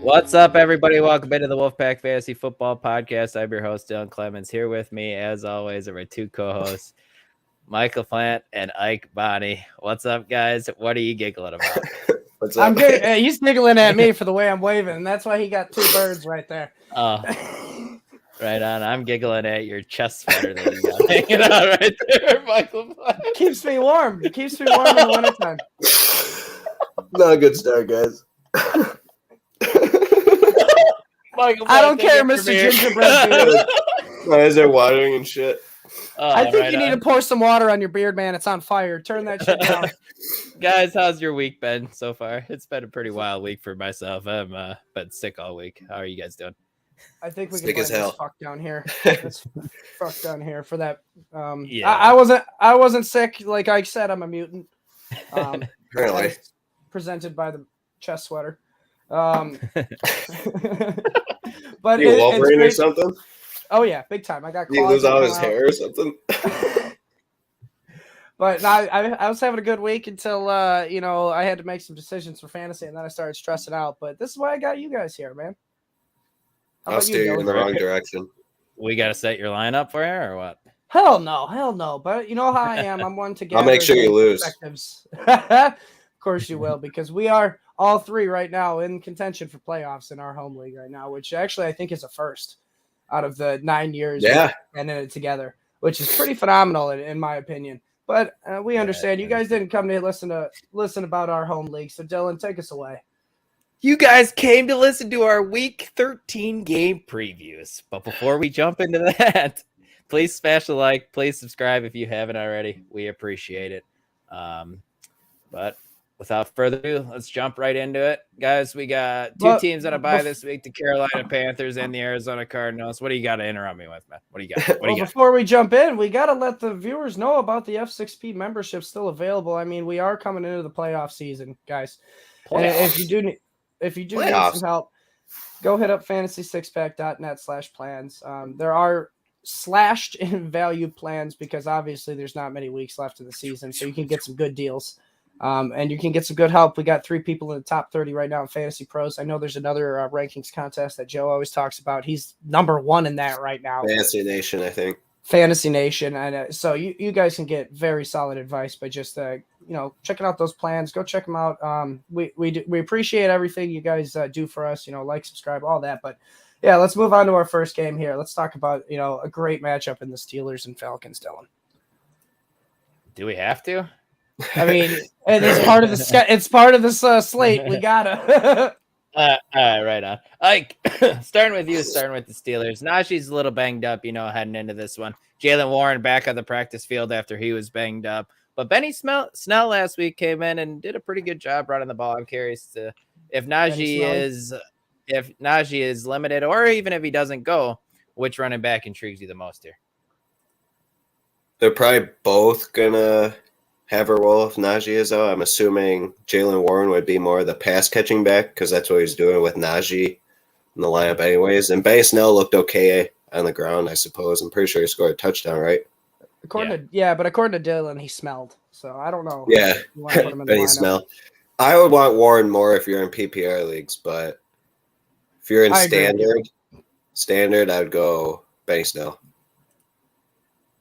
What's up, everybody? Welcome into the Wolfpack Fantasy Football Podcast. I'm your host, Dylan Clemens. Here with me, as always, are my two co-hosts, Michael Plant and Ike Bonnie. What's up, guys? What are you giggling about? What's up? I'm good. He's giggling at me for the way I'm waving, and that's why he got two birds right there. Oh, right on. I'm giggling at your chest sweater that you got hanging out right there, Michael Plant. Keeps me warm. It keeps me warm in the wintertime. Not a good start, guys. Michael I don't Plant, care, take it Mr. from here. Gingerbread Beard. My eyes are watering and shit. Oh, I think right you need to on. pour some water on your beard, man. It's on fire. Turn that shit down. Guys, how's your week been so far? It's been a pretty wild week for myself. I'm been sick all week. How are you guys doing? I think we can Sick blame as hell. this fuck down here. This fuck down here for that. Yeah. I wasn't sick. Like I said, I'm a mutant. Apparently. Presented by the chest sweater. But You it's Wolverine or great. something? Oh yeah, big time. I got Did he claws lose that all come his out. hair or something? But no, I was having a good week until I had to make some decisions for fantasy, and then I started stressing out. But this is why I got you guys here, man. How I'll about steer you in the Dylan? wrong direction. We got to set your lineup for you or what? Hell no. But you know how I am. I'm one to gather. I'll make sure you lose. perspectives. Of course you will, because we are all three right now in contention for playoffs in our home league right now, which actually I think is a first out of the 9 years Yeah. and in it together, which is pretty phenomenal in my opinion. But we understand you guys didn't come to listen about our home league. So Dylan, take us away. You guys came to listen to our Week 13 game previews. But before we jump into that, please smash the like. Please subscribe if you haven't already. We appreciate it. But without further ado, let's jump right into it. Guys, we got two teams on a bye this week, the Carolina Panthers and the Arizona Cardinals. What do you got to interrupt me with, man? What do you got? Well, before we jump in, we got to let the viewers know about the F6P membership still available. I mean, we are coming into the playoff season, guys. And if you do need some help, go hit up fantasy6pack.net/plans. There are slashed in value plans because obviously there's not many weeks left in the season, so you can get some good deals. And you can get some good help. We got 3 people in the top 30 right now in Fantasy Pros. I know there's another rankings contest that Joe always talks about. He's number 1 in that right now. Fantasy Nation, I think. Fantasy Nation. And so you guys can get very solid advice by just checking out those plans. Go check them out. We appreciate everything you guys do for us. Like, subscribe, all that. But yeah, let's move on to our first game here. Let's talk about a great matchup in the Steelers and Falcons, Dylan. Do we have to? I mean, it's part of the it's part of this slate. We gotta. Right on. Ike, starting with the Steelers. Najee's a little banged up, heading into this one. Jaylen Warren back on the practice field after he was banged up. But Benny Snell last week came in and did a pretty good job running the ball. I'm curious if Najee is limited, or even if he doesn't go, which running back intrigues you the most here? They're probably both gonna have a role if Najee is out. I'm assuming Jaylen Warren would be more the pass-catching back because that's what he's doing with Najee in the lineup anyways. And Benny Snell looked okay on the ground, I suppose. I'm pretty sure he scored a touchdown, right? According to Dylan, he smelled. So I don't know. Yeah, You wanna put him in the Benny lineup. Snell. I would want Warren more if you're in PPR leagues, but if you're in I agree. standard, I would go Benny Snell.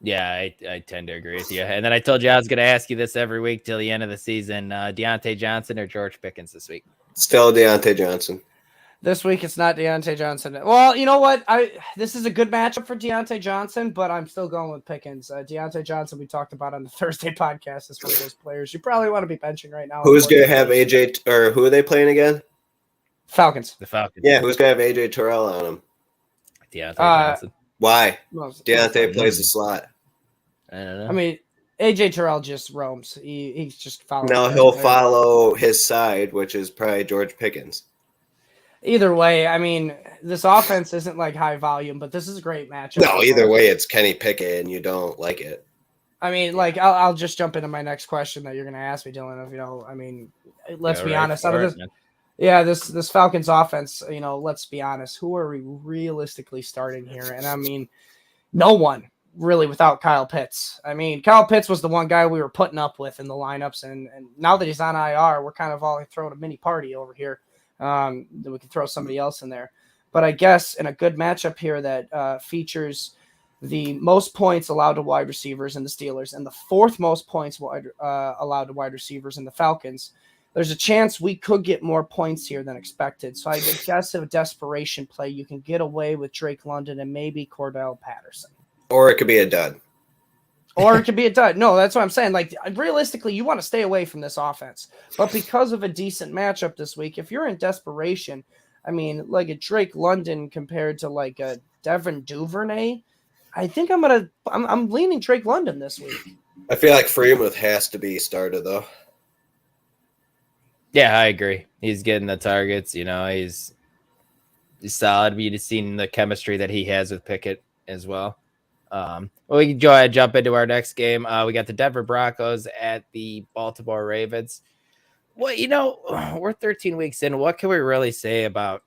Yeah, I tend to agree with you. And then I told you I was going to ask you this every week till the end of the season. Deontay Johnson or George Pickens this week? Still Deontay Johnson. This week it's not Deontay Johnson. Well, you know what? This is a good matchup for Deontay Johnson, but I'm still going with Pickens. Deontay Johnson, we talked about on the Thursday podcast, is one of those players you probably want to be benching right now. Who's going to have AJ, or who are they playing again? Falcons. The Falcons. Yeah, who's going to have AJ Terrell on him? Deontay Johnson. Why? Well, Deontay plays the slot. I don't know. I mean, AJ Terrell just roams. He's just following. Now he'll follow his side, which is probably George Pickens. Either way, I mean, this offense isn't like high volume, but this is a great matchup. No, either way, it's Kenny Pickett, and you don't like it. I mean, like, I'll just jump into my next question that you're going to ask me, Dylan. Let's be honest. Out of this, this Falcons offense, let's be honest. Who are we realistically starting here? And I mean, no one really without Kyle Pitts. I mean, Kyle Pitts was the one guy we were putting up with in the lineups, and now that he's on IR, we're kind of all throwing a mini party over here. We can throw somebody else in there. But I guess in a good matchup here that features the most points allowed to wide receivers in the Steelers and the fourth most points allowed to wide receivers in the Falcons, there's a chance we could get more points here than expected. So I guess if a desperation play, you can get away with Drake London and maybe Cordell Patterson. Or it could be a dud. Or it could be a dud. No, that's what I'm saying. Like, realistically, you want to stay away from this offense. But because of a decent matchup this week, if you're in desperation, I mean, like a Drake London compared to like a Devin Duvernay, I think I'm leaning Drake London this week. I feel like Freemuth has to be started, though. Yeah, I agree. He's getting the targets. You know, he's solid. We've seen the chemistry that he has with Pickett as well. We can go ahead and jump into our next game. We got the Denver Broncos at the Baltimore Ravens. Well, you know, we're 13 weeks in. What can we really say about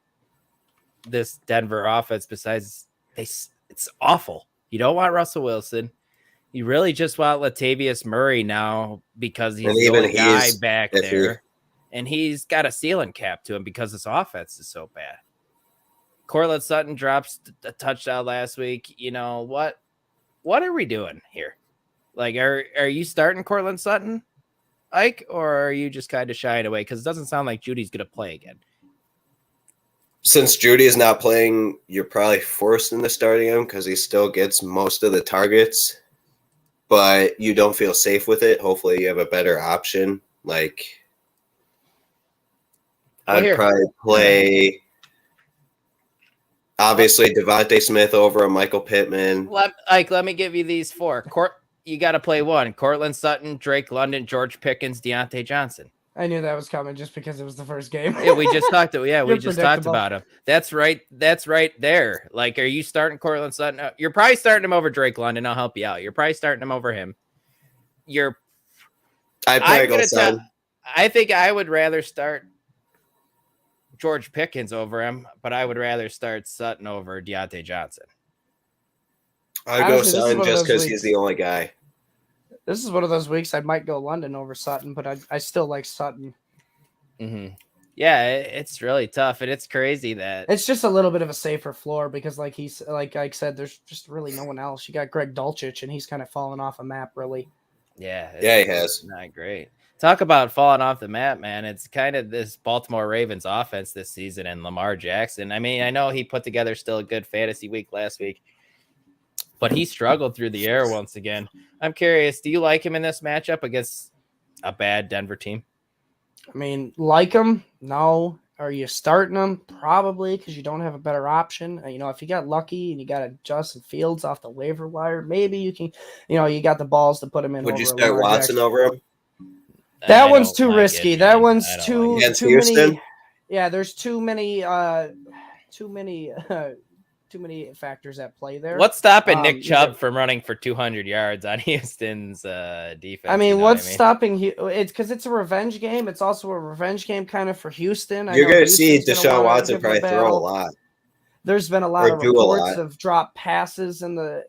this Denver offense besides it's awful? You don't want Russell Wilson. You really just want Latavius Murray now because he's the only guy back there. And he's got a ceiling cap to him because this offense is so bad. Cortland Sutton drops a touchdown last week. You know, what are we doing here? Like, are you starting Cortland Sutton, Ike, or are you just kind of shying away? Because it doesn't sound like Judy's going to play again. Since Judy is not playing, you're probably forced into starting him because he still gets most of the targets, but you don't feel safe with it. Hopefully you have a better option. Like, I'd probably play, obviously, Devontae Smith over a Michael Pittman. Let me give you these four. You got to play one. Cortland Sutton, Drake London, George Pickens, Deontay Johnson. I knew that was coming just because it was the first game. Yeah, we just talked about him. That's right there. Like, are you starting Cortland Sutton? You're probably starting him over Drake London. I'll help you out. You're probably starting him over him. I think I would rather start George Pickens over him, but I would rather start Sutton over Deontay Johnson. I'd go Sutton just because he's the only guy. This is one of those weeks I might go London over Sutton, but I still like Sutton. Mm-hmm. Yeah, it's really tough, and it's crazy that it's just a little bit of a safer floor because, like I said, there's just really no one else. You got Greg Dulcich, and he's kind of fallen off a map, really. Yeah, he has. Not great. Talk about falling off the map, man. It's kind of this Baltimore Ravens offense this season and Lamar Jackson. I mean, I know he put together still a good fantasy week last week, but he struggled through the air once again. I'm curious, do you like him in this matchup against a bad Denver team? I mean, like him? No. Are you starting him? Probably, because you don't have a better option. You know, if you got lucky and you got a Justin Fields off the waiver wire, maybe you can, you got the balls to put him in. Would you start Watson over him? That one's too risky. That one's too Houston? many. Yeah, there's too many factors at play there. What's stopping Nick Chubb from running for 200 yards on Houston's defense? I mean, stopping it's because it's a revenge game. It's also a revenge game kind of for Houston. You're going to see Deshaun Watson probably throw a lot. There's been a lot of reports of drop passes in the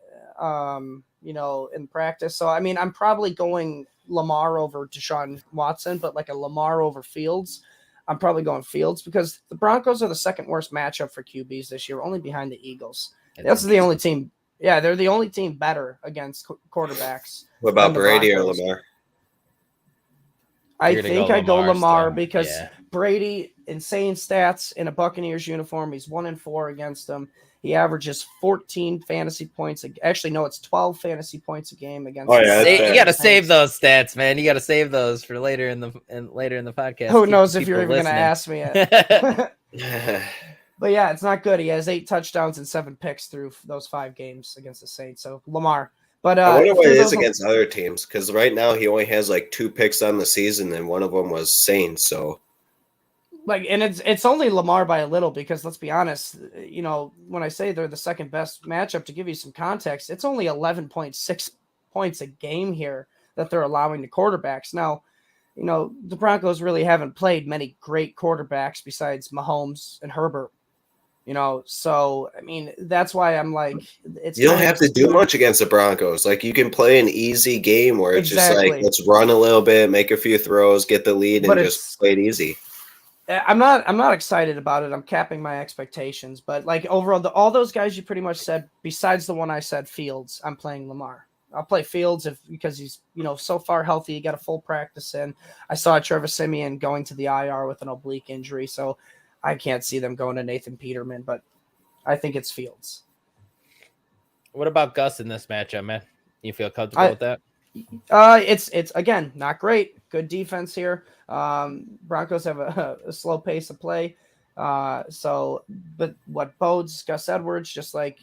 in practice. So I mean, I'm probably going Lamar over Deshaun Watson, but like a Lamar over Fields. I'm probably going Fields because the Broncos are the second worst matchup for QBs this year, only behind the Eagles. That's the only team. Yeah, they're the only team better against quarterbacks. What about Brady or Lamar? I think I go Lamar because Brady, insane stats in a Buccaneers uniform. He's 1-4 against them. He averages 14 fantasy points. Actually, no, it's 12 fantasy points a game against. Oh yeah, you got to save those stats, man. You got to save those for later in the podcast. Who knows if you're even going to ask me it? But yeah, it's not good. He has 8 touchdowns and 7 picks through those 5 games against the Saints. So Lamar. But I wonder what it is against other teams because right now he only has like 2 picks on the season, and one of them was Saints. So. And it's only Lamar by a little because let's be honest, when I say they're the second best matchup, to give you some context, it's only 11.6 points a game here that they're allowing the quarterbacks. Now, the Broncos really haven't played many great quarterbacks besides Mahomes and Herbert. So I mean that's why I'm like, you don't have to do much against the Broncos. Like you can play an easy game where it's just like let's run a little bit, make a few throws, get the lead, and just play it easy. I'm not excited about it. I'm capping my expectations, but like overall, all those guys you pretty much said, besides the one I said, Fields, I'm playing Lamar. I'll play Fields because he's so far healthy. He got a full practice in. I saw Trevor Siemian going to the IR with an oblique injury, so I can't see them going to Nathan Peterman, but I think it's Fields. What about Gus in this matchup, man? You feel comfortable with that? It's again not great. Good defense here. Broncos have a slow pace of play. But what bodes Gus Edwards, just like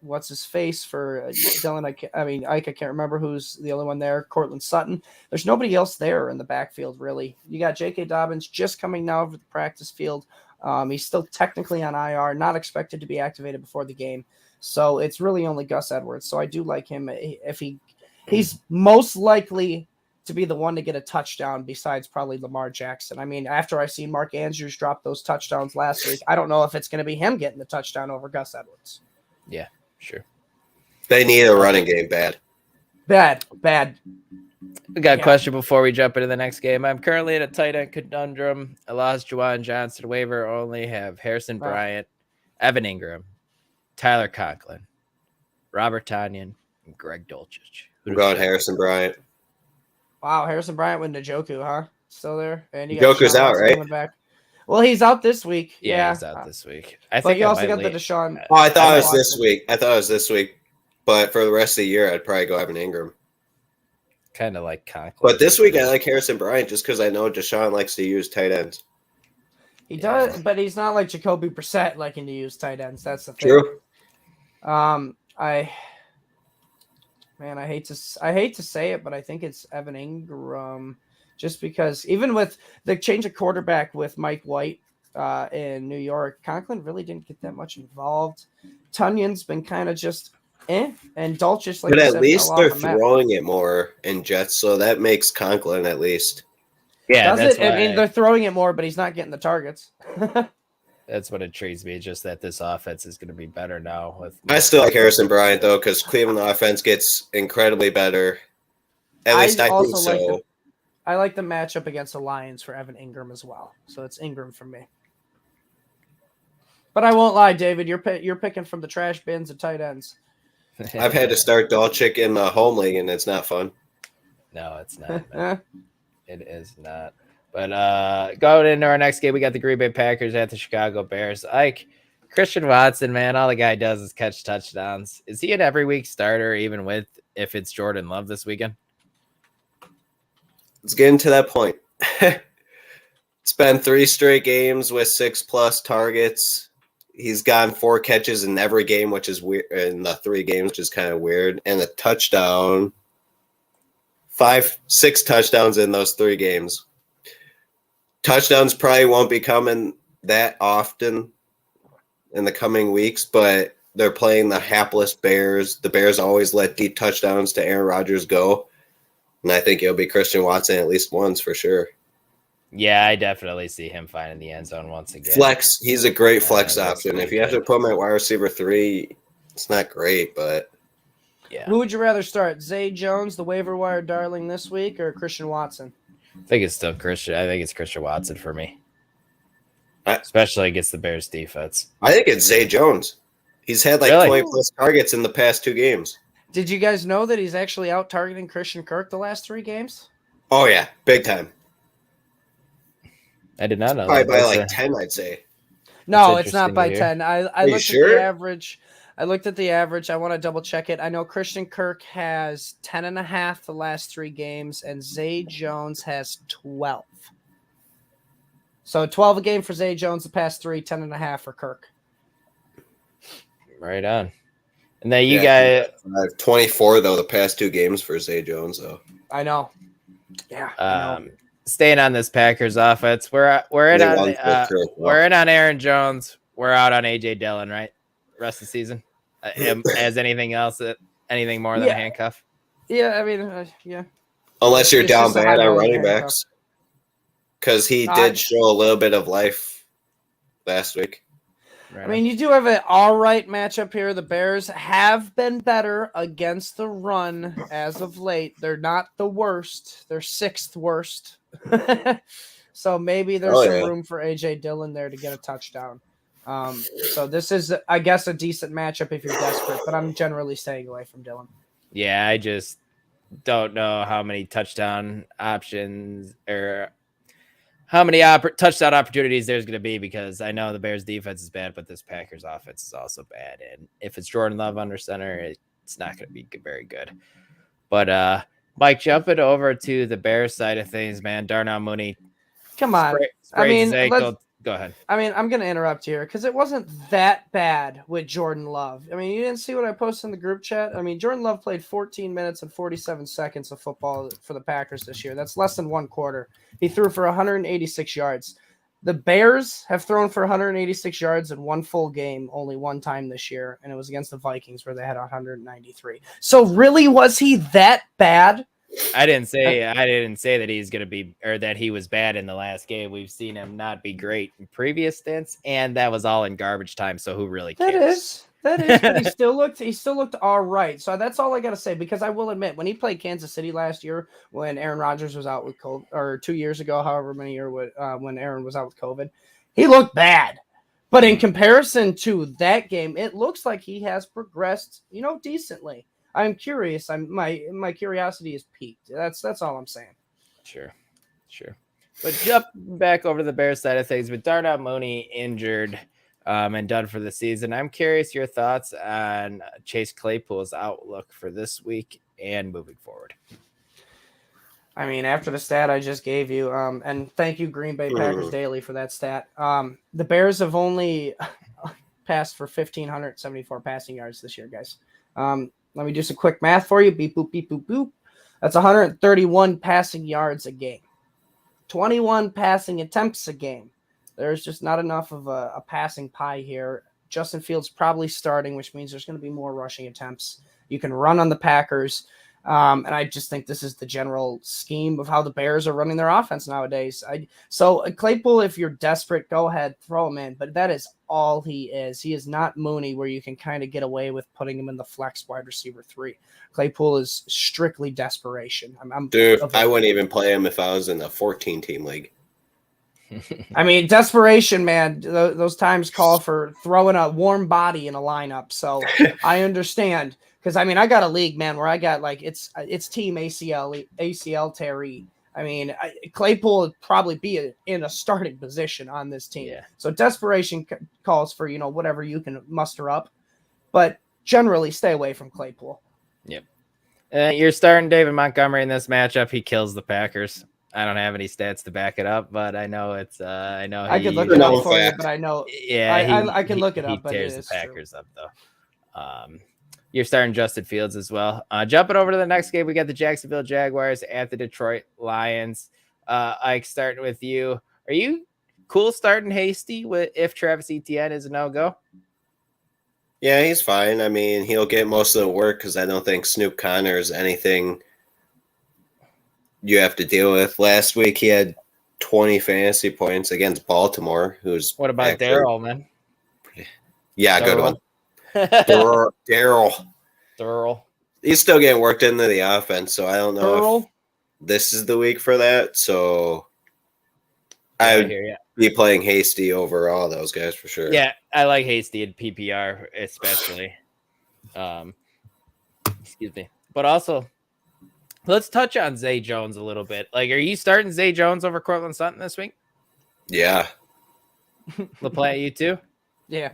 what's his face for Dylan? Ike. I can't remember who's the only one there. Cortland Sutton. There's nobody else there in the backfield really. You got J.K. Dobbins just coming now over the practice field. He's still technically on IR, not expected to be activated before the game. So it's really only Gus Edwards. So I do like him if he's most likely to be the one to get a touchdown besides probably Lamar Jackson. I mean, after I seen Mark Andrews drop those touchdowns last week, I don't know if it's going to be him getting the touchdown over Gus Edwards. Yeah, sure. They need a running game bad. Bad. We got a question before we jump into the next game. I'm currently in a tight end conundrum. I lost Juwan Johnson waiver. Only have Harrison Bryant, Evan Ingram, Tyler Conklin, Robert Tonyan, and Greg Dulcich. I'm going Harrison Bryant. Wow, Harrison Bryant with Njoku, huh? Still there? And you got Njoku's out, right? Back. Well, he's out this week. Yeah, he's out this week. But you also got the Deshaun. Oh, I thought it was this week. But for the rest of the year, I'd probably go Evan Ingram. Kind of like Conklin. But this week, I like Harrison Bryant just because I know Deshaun likes to use tight ends. He does, but he's not like Jacoby Brissett liking to use tight ends. That's the thing. True. I hate to say it, but I think it's Evan Ingram, just because even with the change of quarterback with Mike White in New York, Conklin really didn't get that much involved. Tunion's been kind of just and Dulcich, like, but at least they're throwing it more in Jets, so that makes Conklin at least. Yeah, does it? I mean, they're throwing it more, but he's not getting the targets. That's what intrigues me, just that this offense is going to be better now. I still like Harrison Bryant, though, because Cleveland offense gets incredibly better. At least I think so. I like the matchup against the Lions for Evan Ingram as well. So it's Ingram for me. But I won't lie, David. You're picking from the trash bins of tight ends. I've had to start Dulcich in my home league, and it's not fun. No, it's not. Man. It is not. But going into our next game, we got the Green Bay Packers at the Chicago Bears. Christian Watson, man, all the guy does is catch touchdowns. Is he an every week starter, even if it's Jordan Love this weekend? It's getting to that point. It's been 3 straight games with 6+ targets. He's gotten 4 catches in every game, which is weird. In the 3 games, which is kind of weird, and a touchdown. 6 touchdowns in those 3 games. Touchdowns probably won't be coming that often in the coming weeks, but they're playing the hapless Bears. The Bears always let deep touchdowns to Aaron Rodgers go, and I think it'll be Christian Watson at least once for sure. Yeah, I definitely see him finding the end zone once again. Flex, he's a great flex option. If you have to put him at wide receiver 3, it's not great, but yeah. Who would you rather start, Zay Jones, the waiver wire darling this week, or Christian Watson? I think it's still Christian. I think it's Christian Watson for me, especially against the Bears defense. I think it's Zay Jones. He's had like 20+ targets in the past 2 games. Did you guys know that he's actually out targeting Christian Kirk the last 3 games? Oh yeah, big time. I did not know. Probably by like 10, I'd say. No, it's not by 10. I looked at the average. I want to double check it. I know Christian Kirk has 10.5 the last 3 games, and Zay Jones has 12. So 12 a game for Zay Jones the past 3, 10.5 for Kirk. Right on. And then you got 24 though the past 2 games for Zay Jones though. I know. Yeah. Staying on this Packers offense, we're in on Aaron Jones. We're out on AJ Dillon, right? Rest of the season. As anything more than a handcuff? Yeah, I mean, yeah. Unless you're down bad on running backs, because he did show a little bit of life last week. Right. I mean, you do have an all right matchup here. The Bears have been better against the run as of late. They're not the worst. They're 6th worst. so maybe there's some room for AJ Dillon there to get a touchdown. So this is, I guess, a decent matchup if you're desperate, but I'm generally staying away from Dillon. Yeah, I just don't know how many touchdown options or how many touchdown opportunities there's going to be, because I know the Bears defense is bad, but this Packers offense is also bad. And if it's Jordan Love under center, it's not going to be very good. But Mike, jumping over to the Bears side of things, man, Darnell Mooney. Come on. Go ahead. I mean, I'm going to interrupt here because it wasn't that bad with Jordan Love. I mean, you didn't see what I posted in the group chat? I mean, Jordan Love played 14 minutes and 47 seconds of football for the Packers this year. That's less than one quarter. He threw for 186 yards. The Bears have thrown for 186 yards in one full game only one time this year, and it was against the Vikings where they had 193. So really, was he that bad? I didn't say that he's going to be, or that he was bad in the last game. We've seen him not be great in previous stints, and that was all in garbage time. So who really cares? That is, but he still looked all right. So that's all I got to say, because I will admit, when he played Kansas City last year, when Aaron Rodgers was out with COVID, or 2 years ago, however many years when Aaron was out with COVID, he looked bad. But in comparison to that game, it looks like he has progressed, decently. I'm curious. My curiosity is piqued. That's all I'm saying. Sure. But jump back over to the Bears side of things, with Darnell Mooney injured and done for the season, I'm curious your thoughts on Chase Claypool's outlook for this week and moving forward. I mean, after the stat I just gave you, and thank you, Green Bay Packers Daily, for that stat. The Bears have only passed for 1,574 passing yards this year, guys. Let me do some quick math for you. Beep, boop, beep, boop, boop. That's 131 passing yards a game. 21 passing attempts a game. There's just not enough of a passing pie here. Justin Fields probably starting, which means there's going to be more rushing attempts. You can run on the Packers. And I just think this is the general scheme of how the Bears are running their offense nowadays. So Claypool, if you're desperate, go ahead, throw him in. But that is all he is. He is not Mooney, where you can kind of get away with putting him in the flex wide receiver 3. Claypool is strictly desperation. I wouldn't even play him if I was in a 14-team league. I mean, desperation, man. Those times call for throwing a warm body in a lineup. So I understand. Because, I mean, I got a league, man, where I got, it's team ACL Terry. I mean, Claypool would probably be in a starting position on this team. Yeah. So desperation calls for, whatever you can muster up. But generally, stay away from Claypool. Yep. You're starting David Montgomery in this matchup. He kills the Packers. I don't have any stats to back it up, but I know it's I could look it up for you, but I know. Yeah, I can look it up. He tears the Packers up, though. You're starting Justin Fields as well. Jumping over to the next game, we got the Jacksonville Jaguars at the Detroit Lions. Ike, starting with you. Are you cool starting Hasty if Travis Etienne is a no-go? Yeah, he's fine. I mean, he'll get most of the work because I don't think Snoop Connor is anything you have to deal with. Last week, he had 20 fantasy points against Baltimore. What about Darryl, man? Yeah, Darryl. Good one. Darryl. He's still getting worked into the offense, so I don't know if this is the week for that. So I would be playing Hasty over all those guys for sure. Yeah, I like Hasty in PPR especially. Excuse me. But also, let's touch on Zay Jones a little bit. Are you starting Zay Jones over Cortland Sutton this week? Yeah. LaPlante, you too? Yeah.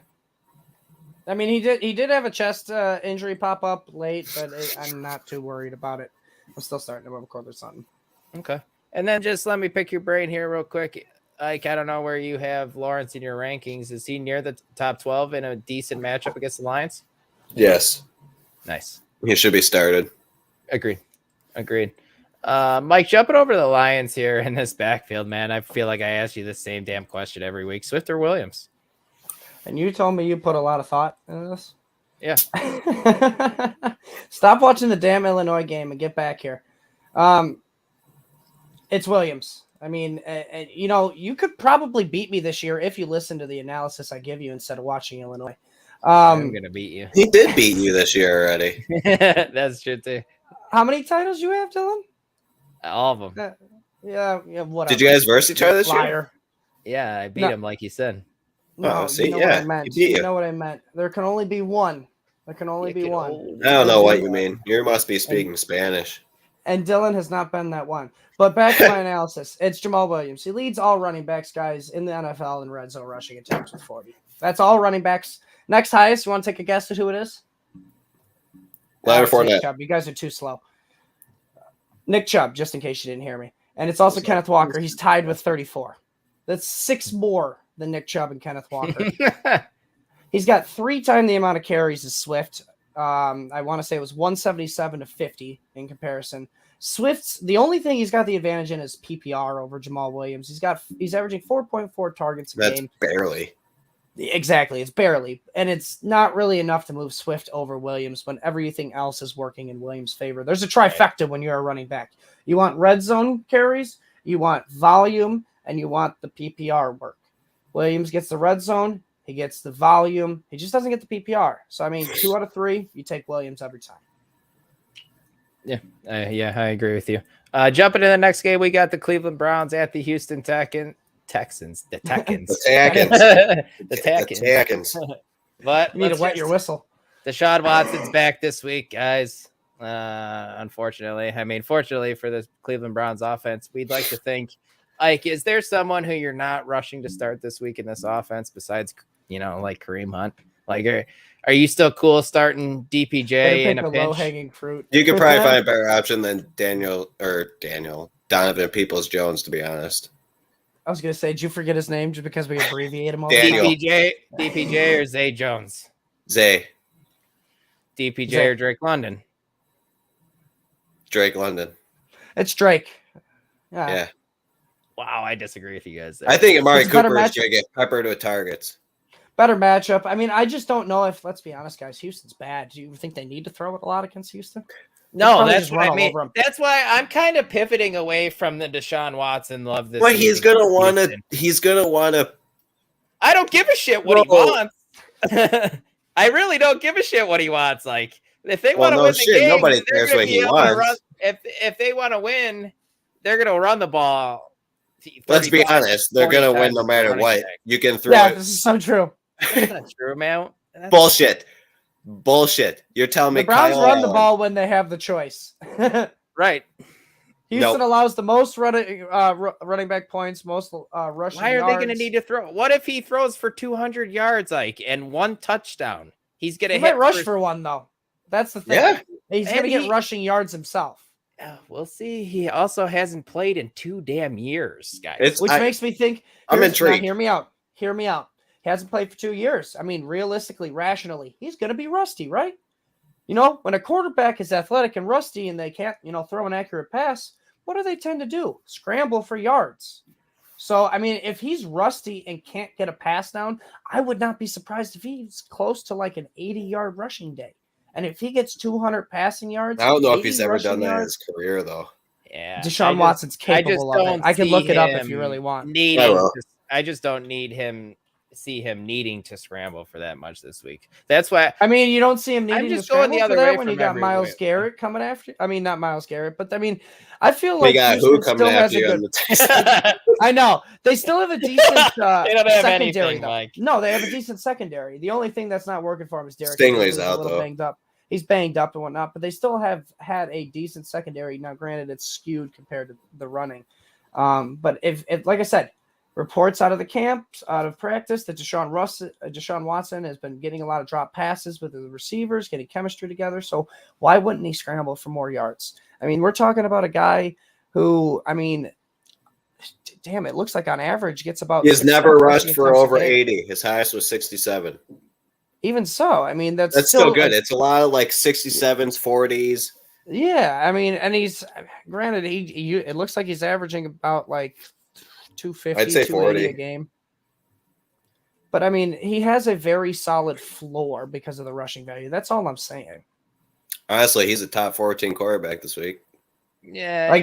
I mean, he did have a chest injury pop up late, but I'm not too worried about it. I'm still starting him over Cortland Sutton. Okay. And then just let me pick your brain here real quick. Ike, I don't know where you have Lawrence in your rankings. Is he near the top 12 in a decent matchup against the Lions? Yes. Nice. He should be started. Agreed. Mike, jumping over to the Lions here in this backfield, man, I feel like I ask you the same damn question every week. Swift or Williams? And you told me you put a lot of thought into this? Yeah. Stop watching the damn Illinois game and get back here. It's Williams. I mean, you could probably beat me this year if you listen to the analysis I give you instead of watching Illinois. I'm going to beat you. He did beat you this year already. That's true, too. How many titles you have, Dylan? All of them. Yeah, whatever. Did you guys verse each other this year? Yeah, I beat him like you said. No, see, you know what I meant. You know what I meant. There can only be one. There can only be one. I don't know what you mean. You must be speaking Spanish. And Dylan has not been that one. But back to my analysis. It's Jamal Williams. He leads all running backs, guys, in the NFL in red zone rushing attempts with 40. That's all running backs. Next highest, you want to take a guess at who it is? Leonard Fournette. Chubb. You guys are too slow. Nick Chubb, just in case you didn't hear me. And it's also Kenneth Walker. He's tied with 34. That's 6 more than Nick Chubb and Kenneth Walker. He's got 3 times the amount of carries as Swift. I want to say it was 177 to 50 in comparison. Swift's the only thing he's got the advantage in is PPR over Jamal Williams. He's averaging 4.4 targets a game. That's barely. Exactly, it's barely, and it's not really enough to move Swift over Williams when everything else is working in Williams' favor. There's a trifecta when you're a running back. You want red zone carries, you want volume, and you want the PPR work. Williams gets the red zone, he gets the volume, he just doesn't get the PPR. So, I mean, 2 out of 3, you take Williams every time. Yeah, I agree with you. Jumping to the next game, we got the Cleveland Browns at the Houston Texans. The Texans. The Texans. Texans. But you need to wet your whistle. Deshaun Watson's back this week, guys. Unfortunately. I mean, fortunately for the Cleveland Browns offense, we'd like to think, Ike, is there someone who you're not rushing to start this week in this offense besides, like Kareem Hunt? Like, are you still cool starting DPJ in a pinch? Low-hanging fruit. You could probably find a better option than Donovan Peoples-Jones, to be honest. I was going to say, did you forget his name just because we abbreviate him all DPJ or Zay Jones? Zay. DPJ or Drake London? Drake London. It's Drake. Yeah. Wow, I disagree with you guys there. I think Amari Cooper is going to get peppered with targets. Better matchup. I mean, I just don't know if, let's be honest, guys, Houston's bad. Do you think they need to throw it a lot against Houston? No, that's what I mean. That's why I'm kind of pivoting away from the Deshaun Watson love this. Well, he's gonna want to. I don't give a shit what he wants. I really don't give a shit what he wants. Like, if they want to win the game, nobody cares what he wants. If they want to win, they're gonna run the ball. Let's be honest, they're gonna win no matter what. You can throw. Yeah, this is so true. That's not true, man. Bullshit. You're telling me the Browns run the ball when they have the choice. Right. Houston allows the most running back points, most rushing Why are yards. they going to need to throw? What if he throws for 200 yards, and 1 touchdown? He's going to hit rush for 1, though. That's the thing. Yeah. He's going to get rushing yards himself. We'll see. He also hasn't played in 2 damn years, guys. Which makes me think. I'm intrigued. Now, hear me out. He hasn't played for 2 years. I mean, realistically, rationally, he's going to be rusty, right? When a quarterback is athletic and rusty and they can't, throw an accurate pass, what do they tend to do? Scramble for yards. So, I mean, if he's rusty and can't get a pass down, I would not be surprised if he's close to like an 80-yard rushing day. And if he gets 200 passing yards, I don't know if he's ever done that in his career, though. Yeah, Deshaun Watson's capable of it. I can look it up if you really want. I just don't see him needing to scramble for that much this week. That's why. I mean, you don't see him needing to scramble the other for way that when you got Myles Garrett coming after you. I mean, not Myles Garrett, but I mean, I feel like we got who coming after you on the Texans. I know they still have a decent secondary. No, they have a decent secondary. The only thing that's not working for him is Derek Stingley's out, a little banged up. He's banged up and whatnot, but they still have had a decent secondary. Now, granted, it's skewed compared to the running. But if like I said, reports out of the camps, out of practice, that Deshaun Watson has been getting a lot of drop passes with the receivers, getting chemistry together. So why wouldn't he scramble for more yards? I mean, we're talking about a guy who, I mean, damn, it looks like on average gets about. He's never rushed for over 80. His highest was 67. Even so, I mean, that's still good. It's a lot of like 67s, 40s. Yeah, I mean, and he's granted, it looks like he's averaging about like 250, I'd say 40 a game. But I mean, he has a very solid floor because of the rushing value. That's all I'm saying. Honestly, he's a top 14 quarterback this week. Yeah,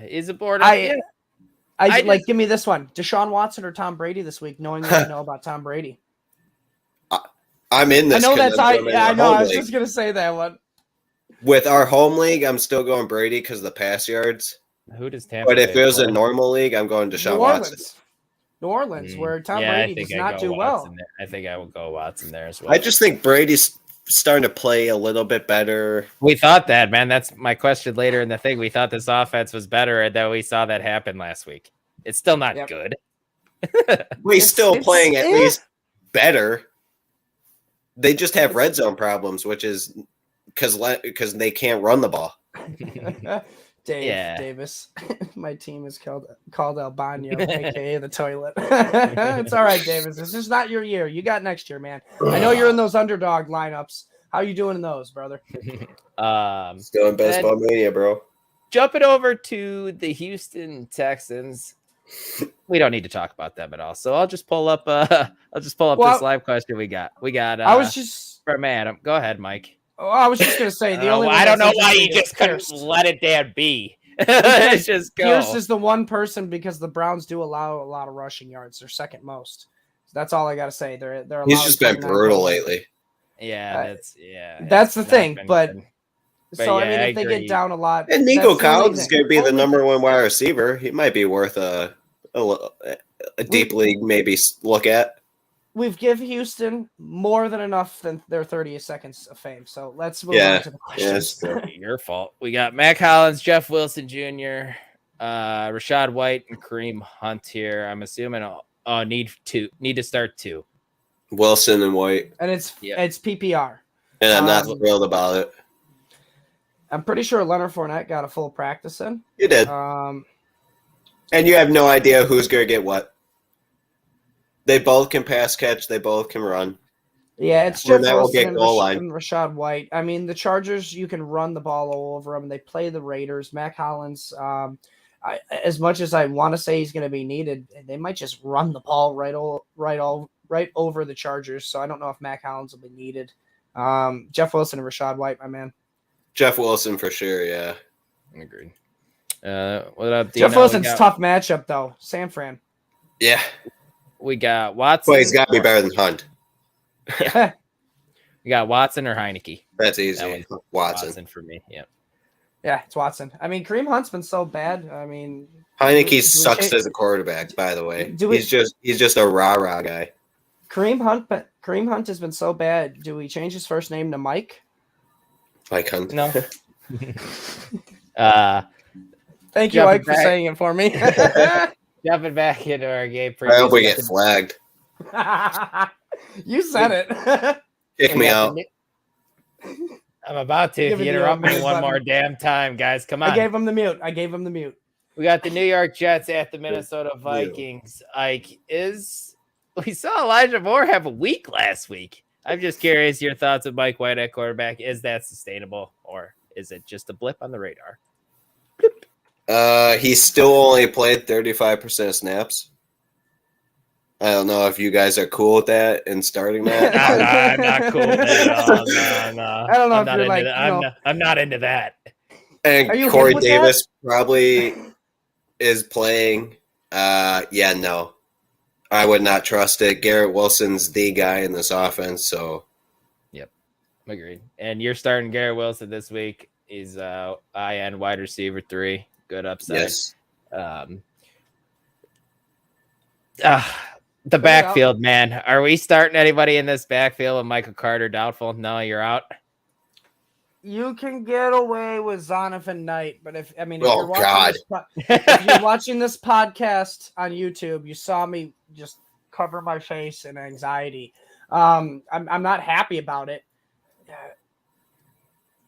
he's a board. Give me this one: Deshaun Watson or Tom Brady this week, knowing what you know about Tom Brady. I'm in this. I know that's I know. I was just gonna say that one. With our home league, I'm still going Brady because of the pass yards. Who does Tampa? But if play it was for? a normal league, I'm going to Deshaun Watson. New Orleans, where Tom Brady does not do well. I think I will go Watson there as well. I just think Brady's starting to play a little bit better. We thought that, man. That's my question later in the thing. We thought this offense was better, and then we saw that happen last week. It's still not good. He's still playing at least better. They just have red zone problems, which is because they can't run the ball. Davis. My team is called Albano, aka the toilet. It's all right, Davis. It's just not your year. You got next year, man. I know you're in those underdog lineups. How you doing in those, brother? Still in baseball mania, bro. Jumping over to the Houston Texans. We don't need to talk about them at all. So I'll just pull up this live question we got. I was just from Adam. Go ahead, Mike. Oh, I was just gonna say the only. I don't know why you just couldn't let it damn be. Just go. Pierce is the one person because the Browns do allow a lot of rushing yards. They're second most. So that's all I gotta say. They're He's just been brutal lately. Yeah, that's the thing. But so I mean, if they get down a lot, and Nico Collins is going to be the number one wide receiver. He might be worth a deep league maybe look at. We've given Houston more than enough than their 30 seconds of fame. So let's move on to the questions. Your fault. We got Mac Hollins, Jeff Wilson Jr., Rashad White, and Kareem Hunt here. I'm assuming need to start 2. Wilson and White. And it's PPR. And I'm not thrilled about it. I'm pretty sure Leonard Fournette got a full practice in. You did. And you have no idea who's going to get what. They both can pass catch. They both can run. Yeah, it's Jeff Wilson and Rashad White. I mean, the Chargers, you can run the ball all over them. They play the Raiders. Mac Hollins, as much as I want to say he's going to be needed, they might just run the ball right over the Chargers. So I don't know if Mac Hollins will be needed. Jeff Wilson and Rashad White, my man. Jeff Wilson for sure, yeah. Agreed. What up, Dino? Jeff Wilson's tough matchup, though. San Fran. Yeah. We got Watson. Well, he's got to be better than Hunt. Yeah. We got Watson or Heineke. That's easy. Watson for me. Yeah. Yeah, it's Watson. I mean, Kareem Hunt's been so bad. I mean, Heineke sucks as a quarterback. By the way, he's just a rah guy. Kareem Hunt has been so bad. Do we change his first name to Mike? Mike Hunt. No. Thank you, Mike, for saying it for me. Jumping back into our game. I hope we get flagged. You said it. Kick me out. I'm about to. If you interrupt me one more damn time, guys. Come on. I gave him the mute. We got the New York Jets at the Minnesota Vikings. We saw Elijah Moore have a week last week. I'm just curious your thoughts of Mike White at quarterback. Is that sustainable, or is it just a blip on the radar? He still only played 35% of snaps. I don't know if you guys are cool with that and starting that. I'm not cool with that. No. I don't know if you're like. I'm not into that. And Corey Davis probably is playing. No. I would not trust it. Garrett Wilson's the guy in this offense, so. Yep, agreed. And you're starting Garrett Wilson this week. He's IN wide receiver 3. Good upside. Yes. The backfield, man. Are we starting anybody in this backfield with Michael Carter doubtful? No, you're out. You can get away with Zonovan Knight, but if you're watching this podcast on YouTube, you saw me just cover my face in anxiety. I'm not happy about it.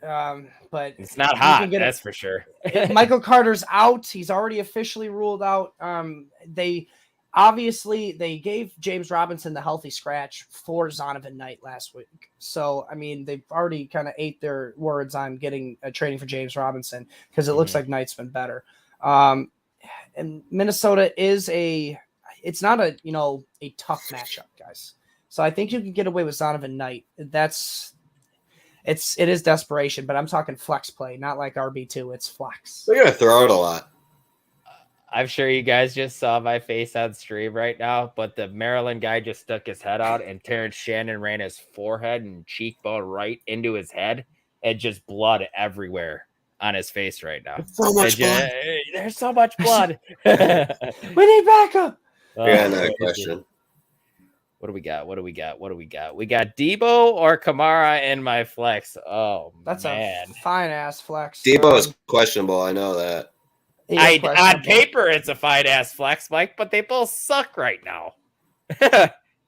But it's not hot, that's for sure. Michael Carter's out. He's already officially ruled out. They gave James Robinson the healthy scratch for Zonovan Knight last week. So, I mean, they've already kind of ate their words on getting a trading for James Robinson because it looks like Knight's been better. And Minnesota it's not a tough matchup, guys. So I think you can get away with Zonovan Knight. It is desperation, but I'm talking flex play, not like RB2. It's flex. They're going to throw it a lot. I'm sure you guys just saw my face on stream right now, but the Maryland guy just stuck his head out and Terrence Shannon ran his forehead and cheekbone right into his head and just blood everywhere on his face right now. So much blood. There's so much blood. We need backup. Yeah, another question. What do we got? We got Debo or Kamara in my flex. Oh, that's man. a fine ass flex. Debo is questionable. I know that. On paper, it's a fine ass flex, Mike, but they both suck right now.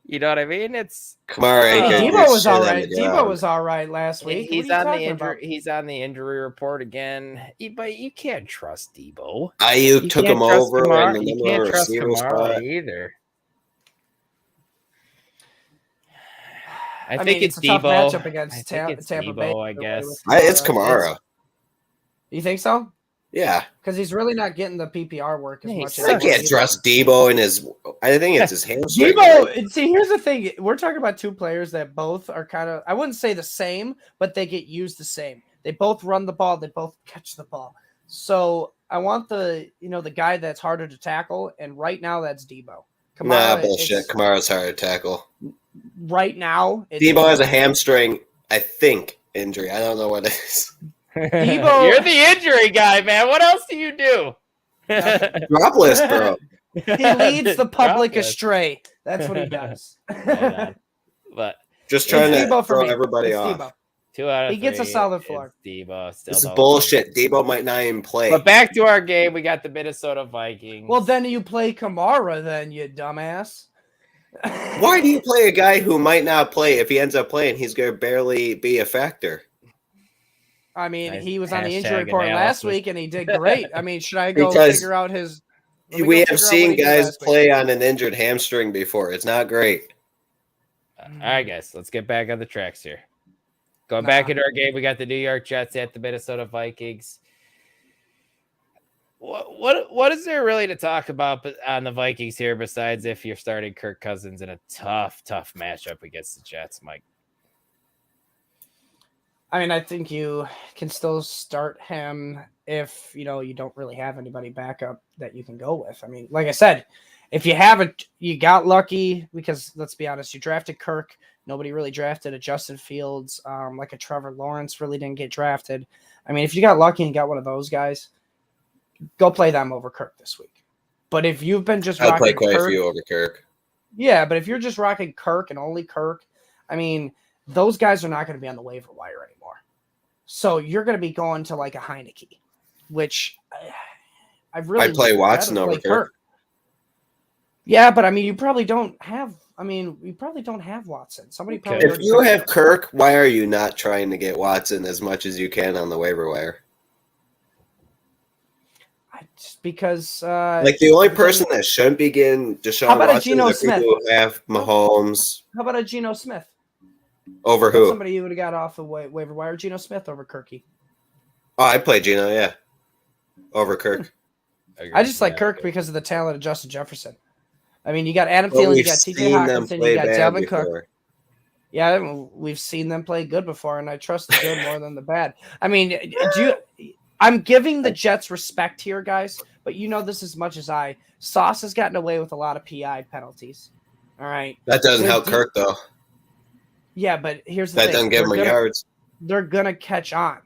You know what I mean? It's Kamara. Debo was all right. Debo was all right last week. He's on the injury. He's on the injury report again. But you can't trust Debo. Ayuk took him over, and you can't trust Kamara either. I think it's a Debo. Tough matchup against Tampa Bay. I guess it's Kamara. You think so? Yeah, because he's really not getting the PPR work as much. I can't trust Debo and his. I think it's his hamstring. Debo. See, here's the thing: we're talking about two players that both are kind of. I wouldn't say the same, but they get used the same. They both run the ball. They both catch the ball. So I want the guy that's harder to tackle, and right now that's Debo. Bullshit. Kamara's hard to tackle. Right now, Debo has a hamstring, I think, injury. I don't know what it is. Debo, you're the injury guy, man. What else do you do? Drop list, bro. He leads the public astray. That's what he does. But just trying to throw everybody off. Debo. 2 out of 3. He gets a solid floor. Debo. This is bullshit. Debo might not even play. But back to our game. We got the Minnesota Vikings. Well, then you play Kamara, then, you dumbass. Why do you play a guy who might not play? If he ends up playing, he's going to barely be a factor. I mean, he was on the injury report last week, and he did great. I mean, should I go figure out his... We have seen guys play on an injured hamstring before. It's not great. All right, guys. Let's get back on the tracks here. Going back into our game, we got the New York Jets at the Minnesota Vikings. What is there really to talk about on the Vikings here besides if you're starting Kirk Cousins in a tough matchup against the Jets, Mike? I mean, I think you can still start him if, you don't really have anybody backup that you can go with. I mean, like I said, if you haven't, you got lucky because, let's be honest, you drafted Kirk. Nobody really drafted a Justin Fields, like a Trevor Lawrence really didn't get drafted. I mean, if you got lucky and got one of those guys, go play them over Kirk this week. But if you've been just I'll play quite a few over Kirk. Yeah, but if you're just rocking Kirk and only Kirk, I mean, those guys are not going to be on the waiver wire anymore. So you're going to be going to like a Heineke, which I'd play Watson over Kirk. Yeah, but I mean, you probably don't have Watson. Somebody probably. If you have Kirk, why are you not trying to get Watson as much as you can on the waiver wire? Just because, the only person that shouldn't be getting Deshaun Watson is the people who have Mahomes. How about a Geno Smith? Over who? Somebody you would have got off the waiver wire. Geno Smith over Kirky. Oh, I play Geno, yeah. Over Kirk. I just like Kirk because of the talent of Justin Jefferson. I mean, you got Adam Thielen, you got T.J. Hawkinson, you got Dalvin Cook. Yeah, we've seen them play good before, and I trust the good more than the bad. I mean, I'm giving the Jets respect here, guys, but you know this as much as I. Sauce has gotten away with a lot of PI penalties. All right. That doesn't help Kirk, though. Yeah, but here's the thing. That doesn't give him yards. They're going to catch on.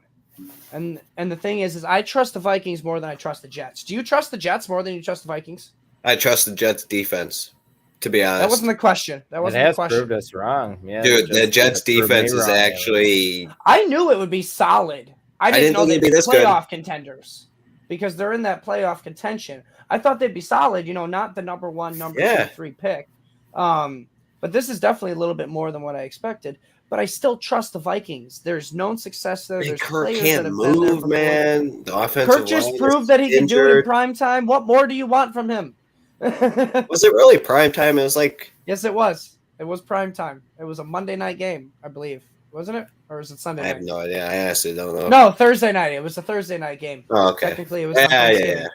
And the thing is I trust the Vikings more than I trust the Jets. Do you trust the Jets more than you trust the Vikings? I trust the Jets defense, to be honest. That wasn't the question. That wasn't the question. It has proved us wrong. Yeah, dude, the Jets defense is actually... I knew it would be solid. I didn't know they'd be playoff contenders because they're in that playoff contention. I thought they'd be solid, not the number 1, number 2, 3 pick. But this is definitely a little bit more than what I expected. But I still trust the Vikings. There's known success there. There's Kirk can't move, man. The offensive Kirk just proved that he can do it in prime time. What more do you want from him? Was it really prime time? It was like... Yes, it was. It was prime time. It was a Monday night game, I believe. Wasn't it? Or was it Sunday night? I have no idea. I honestly don't know. No, Thursday night. It was a Thursday night game. Oh, okay. Technically, it was yeah.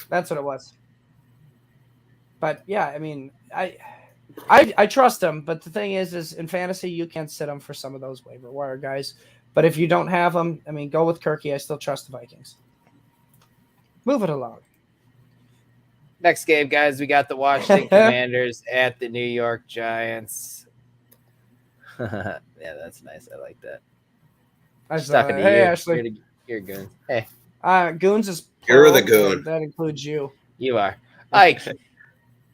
That's what it was. But, yeah, I mean, I trust them, but the thing is in fantasy, you can't sit them for some of those waiver wire guys. But if you don't have them, I mean, go with Kirky. I still trust the Vikings. Move it along. Next game, guys, we got the Washington Commanders at the New York Giants. Yeah, that's nice. I like that. Hey, Ashley. You're good. Hey, Goons is You're the plural, goon. and that includes you. you are. Ike,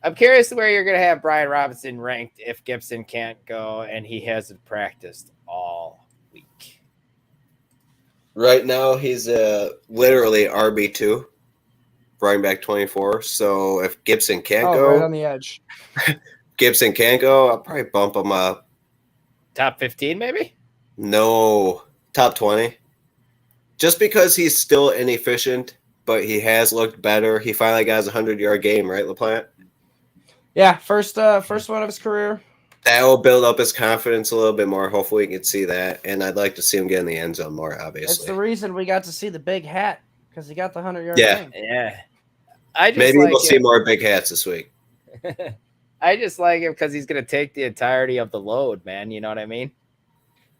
I'm curious where you're going to have Brian Robinson ranked if Gibson can't go and he hasn't practiced all week. Right now, he's literally RB2, running back 24. So if Gibson can't go, right on the edge. I'll probably bump him up. Top 15, maybe? No, top 20. Just because he's still inefficient, but he has looked better. He finally got his 100-yard game, right, LaPlante? Yeah, first one of his career. That will build up his confidence a little bit more. Hopefully, we can see that. And I'd like to see him get in the end zone more, obviously. That's the reason we got to see the big hat, because he got the 100-yard game. Yeah. Maybe we'll see more big hats this week. I just like him because he's going to take the entirety of the load, man. You know what I mean?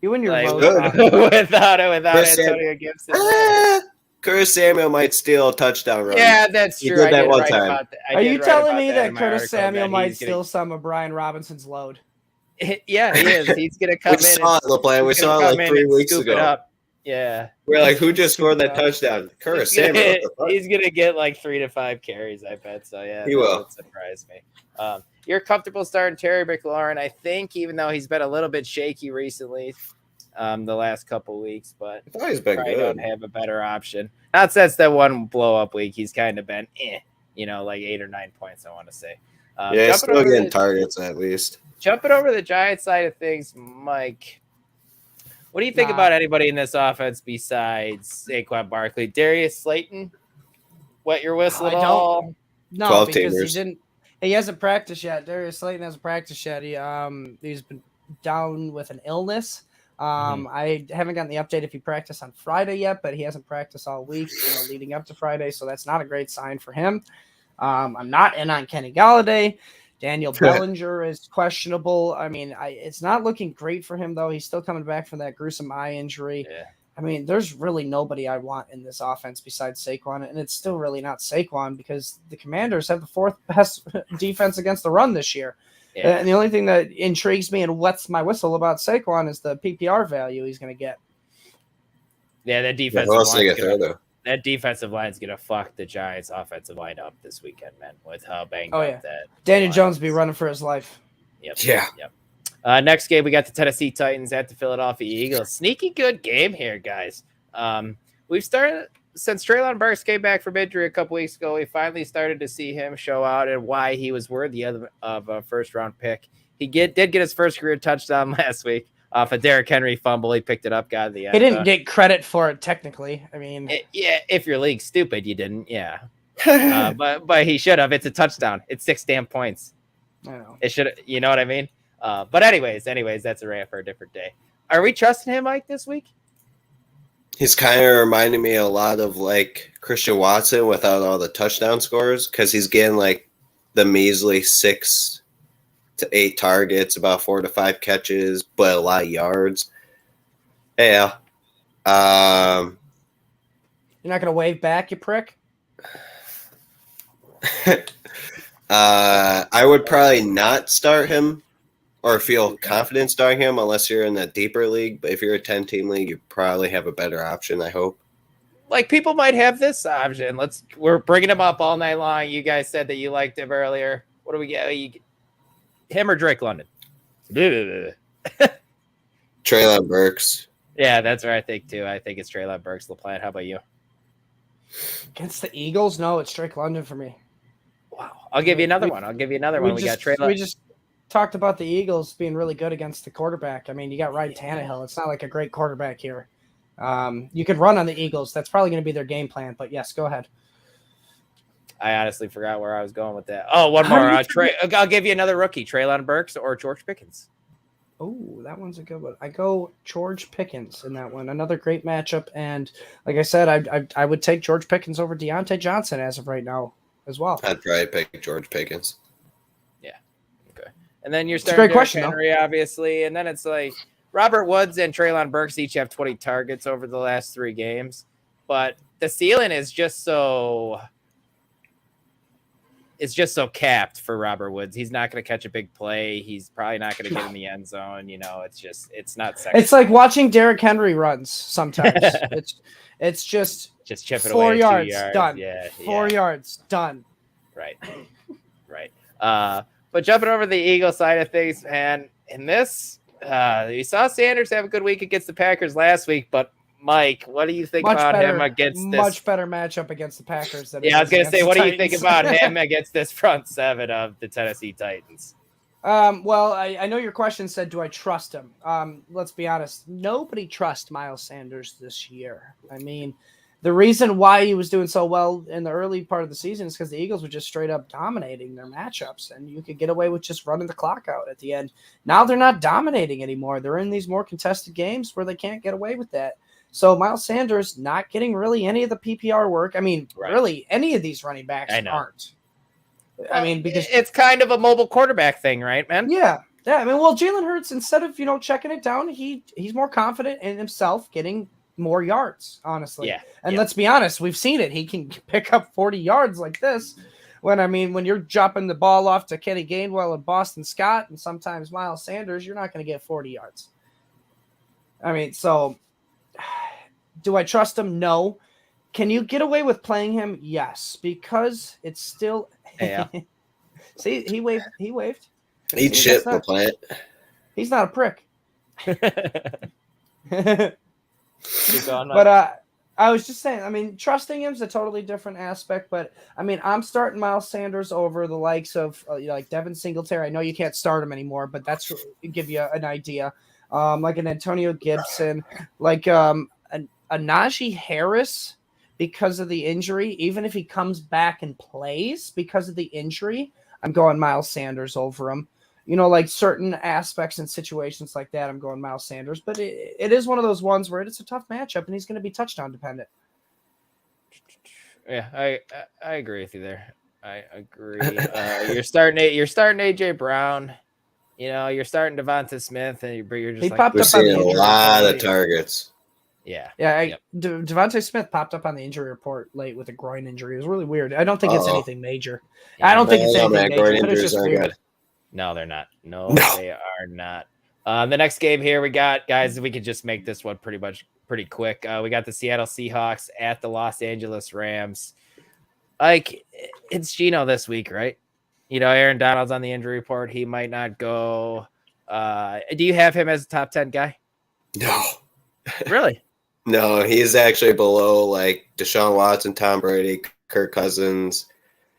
You and your load. without Antonio Gibson. Curtis Samuel might steal a touchdown run. Yeah, that's true. He did that one time. Are you telling me that Curtis Samuel might steal some of Brian Robinson's load? Yeah, he is. He's going to come in. We saw it, LaPlante. We saw it like 3 weeks ago. Yeah. We're like, who just scored that touchdown? Curtis Samuel. He's going to get like 3 to 5 carries, I bet. So, yeah. He will. That surprise me. You're comfortable starting Terry McLaurin, I think, even though he's been a little bit shaky recently the last couple weeks. But I thought he's been good. Don't have a better option. Not since that one blow-up week. He's kind of been, like 8 or 9 points, I want to say. He's still getting targets at least. Jumping over the Giants side of things, Mike, what do you think about anybody in this offense besides Saquon Barkley? Darius Slayton? Wet your whistle at all? No, because he hasn't practiced yet. Darius Slayton hasn't practiced yet. He's been down with an illness. I haven't gotten the update if he practiced on Friday yet, but he hasn't practiced all week, leading up to Friday, so that's not a great sign for him. I'm not in on Kenny Galladay. Daniel Bellinger is questionable. I mean, it's not looking great for him, though. He's still coming back from that gruesome eye injury. Yeah. I mean, there's really nobody I want in this offense besides Saquon, and it's still really not Saquon because the Commanders have the 4th best defense against the run this year. Yeah. And the only thing that intrigues me and wets my whistle about Saquon is the PPR value he's going to get. Yeah, that defensive line is going to fuck the Giants' offensive line up this weekend, man, with how banged up that. Daniel Jones be running for his life. Yep. Yeah. Yep. Next game, we got the Tennessee Titans at the Philadelphia Eagles. Sneaky good game here, guys. We've started since Treylon Burks came back from injury a couple weeks ago. We finally started to see him show out and why he was worthy of a first-round pick. He did get his first career touchdown last week off a Derrick Henry fumble. He picked it up, got the end. He didn't get credit for it technically. I mean, if your league's stupid, you didn't. Yeah, but he should have. It's a touchdown. It's 6 damn points. I know. It should. You know what I mean? But anyways, that's a rant for a different day. Are we trusting him, Mike, this week? He's kind of reminding me a lot of like Christian Watson without all the touchdown scores because he's getting like the measly 6 to 8 targets, about 4 to 5 catches, but a lot of yards. Yeah. You're not going to wave back, you prick? I would probably not start him or feel confident starting him unless you're in a deeper league. But if you're a 10-team league, you probably have a better option, I hope. Like, people might have this option. We're bringing him up all night long. You guys said that you liked him earlier. What do we get? Him or Drake London? Treylon Burks. Yeah, that's what I think, too. I think it's Treylon Burks. LaPlante, how about you? Against the Eagles? No, it's Drake London for me. Wow. I'll give you another one. We got Treylon. We just talked about the Eagles being really good against the quarterback. I mean, you got Ryan Tannehill. It's not like a great quarterback here. You could run on the Eagles. That's probably going to be their game plan. But, yes, go ahead. I honestly forgot where I was going with that. Oh, one more. I'll give you another rookie, Treylon Burks or George Pickens. Oh, that one's a good one. I go George Pickens in that one. Another great matchup. And like I said, I would take George Pickens over Deontay Johnson as of right now as well. I'd probably pick George Pickens. Yeah. Okay. And then you're starting Derrick Henry, obviously. And then it's like Robert Woods and Treylon Burks each have 20 targets over the last 3 games. But the ceiling is just so it's just so capped for Robert Woods. He's not going to catch a big play. He's probably not going to get in the end zone. It's not sexy. It's like watching Derrick Henry runs sometimes. it's just chip it 4 away yards, 2 yards. done. Yeah, 4 yards, done. Right. But jumping over the Eagles side of things, man, in this, you saw Sanders have a good week against the Packers last week, but Mike, what do you think about him against this? Much better matchup against the Packers. Than I was going to say, what do you think about Titans? him against this front seven of the Tennessee Titans? Well, I know your question said, do I trust him? Let's be honest. Nobody trusts Miles Sanders this year. I mean, the reason why he was doing so well in the early part of the season is because the Eagles were just straight up dominating their matchups, and you could get away with just running the clock out at the end. Now they're not dominating anymore. They're in these more contested games where they can't get away with that. So Miles Sanders not getting really any of the PPR work. I mean, really, any of these running backs aren't. I mean, because it's kind of a mobile quarterback thing, right, man? Yeah. I mean, well, Jalen Hurts, instead of checking it down, he's more confident in himself getting more yards, honestly. Yeah. And let's be honest, we've seen it. He can pick up 40 yards like this. When you're dropping the ball off to Kenny Gainwell and Boston Scott and sometimes Miles Sanders, you're not going to get 40 yards. I mean, so do I trust him? No. Can you get away with playing him? Yes, because it's still. Yeah. See, he waved. Eat shit, we'll play it. He's not a prick. Keep going, But I was just saying, I mean, trusting him is a totally different aspect. But I mean, I'm starting Miles Sanders over the likes of like Devin Singletary. I know you can't start him anymore, but that's to give you an idea. Like an Antonio Gibson, like a Najee Harris. Because of the injury, even if he comes back and plays because of the injury, I'm going Miles Sanders over him. Like certain aspects and situations like that, I'm going Miles Sanders. But it is one of those ones where it's a tough matchup, and he's going to be touchdown dependent. Yeah, I agree with you there. I agree. You're starting AJ Brown. You're starting Devonta Smith, and you're just we're seeing a lot of targets. Yeah. Devontae Smith popped up on the injury report late with a groin injury. It was really weird. I don't think it's anything major. I don't think it's anything major. Groin but it's injuries just are weird. good. No, they're not. No, they are not. The next game here we got, guys, we could just make this one pretty quick. We got the Seattle Seahawks at the Los Angeles Rams. Like, it's Geno this week, right? Aaron Donald's on the injury report. He might not go. Do you have him as a top 10 guy? No. Really? No, he's actually below like Deshaun Watson, Tom Brady, Kirk Cousins.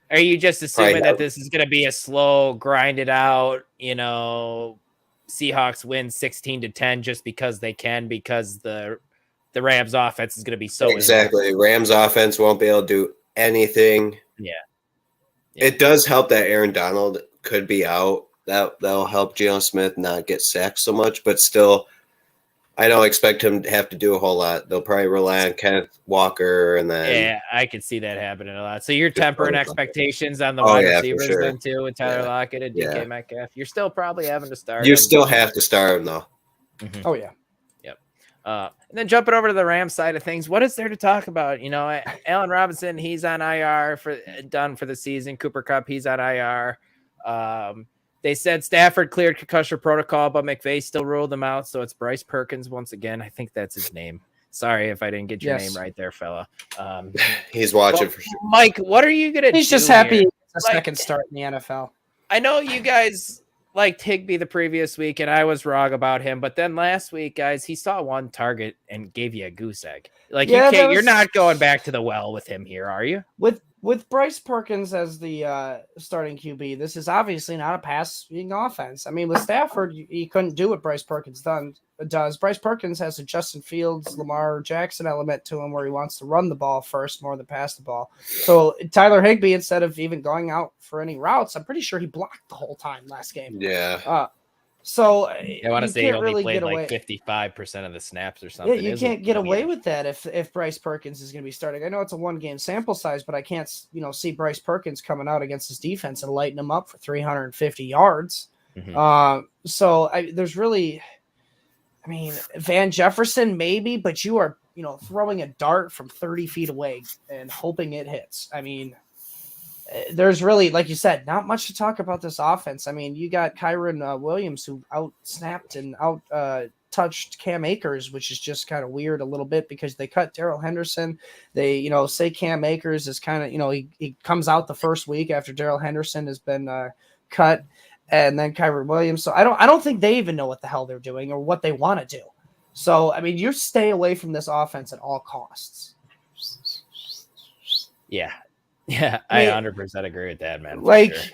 Are you just assuming that this is going to be a slow, grinded out, Seahawks win 16-10 just because they can, because the Rams offense is going to be so exactly. Rams offense won't be able to do anything. Yeah. It does help that Aaron Donald could be out. That'll help Geno Smith not get sacked so much, but still, I don't expect him to have to do a whole lot. They'll probably rely on Kenneth Walker, and then I could see that happening a lot. So you're tempering expectations on the wide receivers then too, with Tyler Lockett and DK Metcalf. You're still probably having to start. You still have to start him though. Mm-hmm. Oh yeah. Yep. And then jumping over to the Rams side of things, what is there to talk about? Allen Robinson, he's on IR done for the season. Cooper Kupp, he's on IR. They said Stafford cleared concussion protocol, but McVay still ruled him out. So it's Bryce Perkins once again. I think that's his name. Sorry if I didn't get your name right there, fella. He's watching for sure. Mike, what are you going to do? He's just happy here? It's a second start in the NFL. I know you guys liked Higbee the previous week, and I was wrong about him. But then last week, guys, he saw one target and gave you a goose egg. Like, you're not going back to the well with him here, are you? With Bryce Perkins as the starting QB, this is obviously not a passing offense. I mean, with Stafford, you couldn't do what Bryce Perkins does. Bryce Perkins has a Justin Fields, Lamar Jackson element to him where he wants to run the ball first more than pass the ball. So Tyler Higbee, instead of even going out for any routes, I'm pretty sure he blocked the whole time last game. Yeah. So I want to say he only played like 55% of the snaps or something. Yeah, you can't get away with that if Bryce Perkins is going to be starting. I know it's a one-game sample size, but I can't see Bryce Perkins coming out against his defense and lighting him up for 350 yards. Mm-hmm. There's really, I mean, Van Jefferson maybe, but you are throwing a dart from 30 feet away and hoping it hits. I mean, there's really, like you said, not much to talk about this offense. I mean, you got Kyron Williams who out-snapped and out-touched Cam Akers, which is just kind of weird a little bit because they cut Darrell Henderson. They, say Cam Akers is kind of, he comes out the first week after Darrell Henderson has been cut, and then Kyron Williams. So I don't think they even know what the hell they're doing or what they want to do. So, I mean, you stay away from this offense at all costs. Yeah. Yeah, I 100% agree with that, man. Like, sure.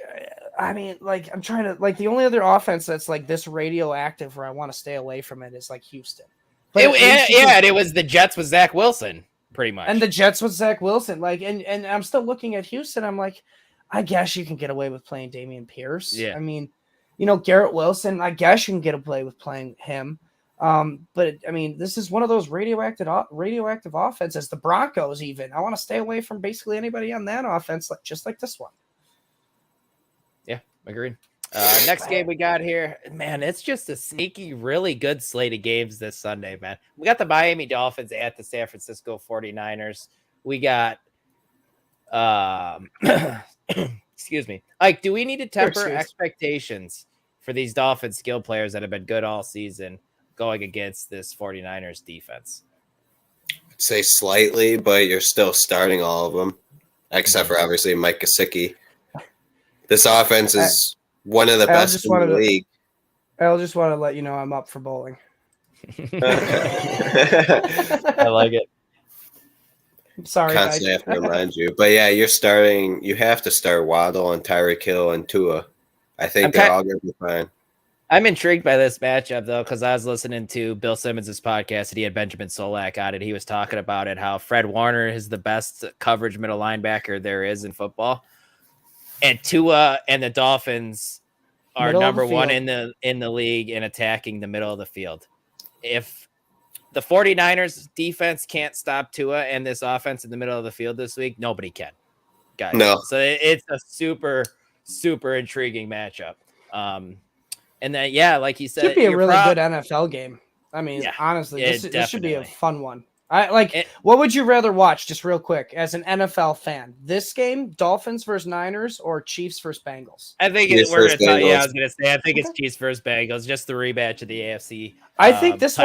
I mean, like, I'm trying to, like, the only other offense that's like this radioactive where I want to stay away from it is like Houston. But it was the Jets with Zach Wilson, pretty much. And the Jets with Zach Wilson. Like, and I'm still looking at Houston. I'm like, I guess you can get away with playing Dameon Pierce. Yeah. I mean, Garrett Wilson, I guess you can get away with playing him. But I mean, this is one of those radioactive offenses. The Broncos, even I want to stay away from basically anybody on that offense, just like this one. Yeah, agreed. Next game we got here, man, it's just a sneaky, really good slate of games this Sunday, man. We got the Miami Dolphins at the San Francisco 49ers. We got, excuse me, Ike, do we need to temper expectations for these Dolphins skill players that have been good all season going against this 49ers defense? I'd say slightly, but you're still starting all of them, except for obviously Mike Gesicki. This offense is one of the best in the league. I just want to let you know I'm up for bowling. I like it. Sorry, constantly have to remind you. But yeah, you have to start Waddle and Tyreek Hill and Tua. I think they're all going to be fine. I'm intrigued by this matchup, though, because I was listening to Bill Simmons' podcast, and he had Benjamin Solak on it. He was talking about it, how Fred Warner is the best coverage middle linebacker there is in football. And Tua and the Dolphins are number one in the league in attacking the middle of the field. If the 49ers defense can't stop Tua and this offense in the middle of the field this week, nobody can, guys. No. So it's a super, super intriguing matchup. And then, yeah, like you said, it should be a really good NFL game. I mean, honestly, this should be a fun one. What would you rather watch, just real quick, as an NFL fan? This game, Dolphins versus Niners, or Chiefs versus Bengals? I think I was going to say, I think it's Chiefs versus Bengals, just the rematch of the AFC. I think this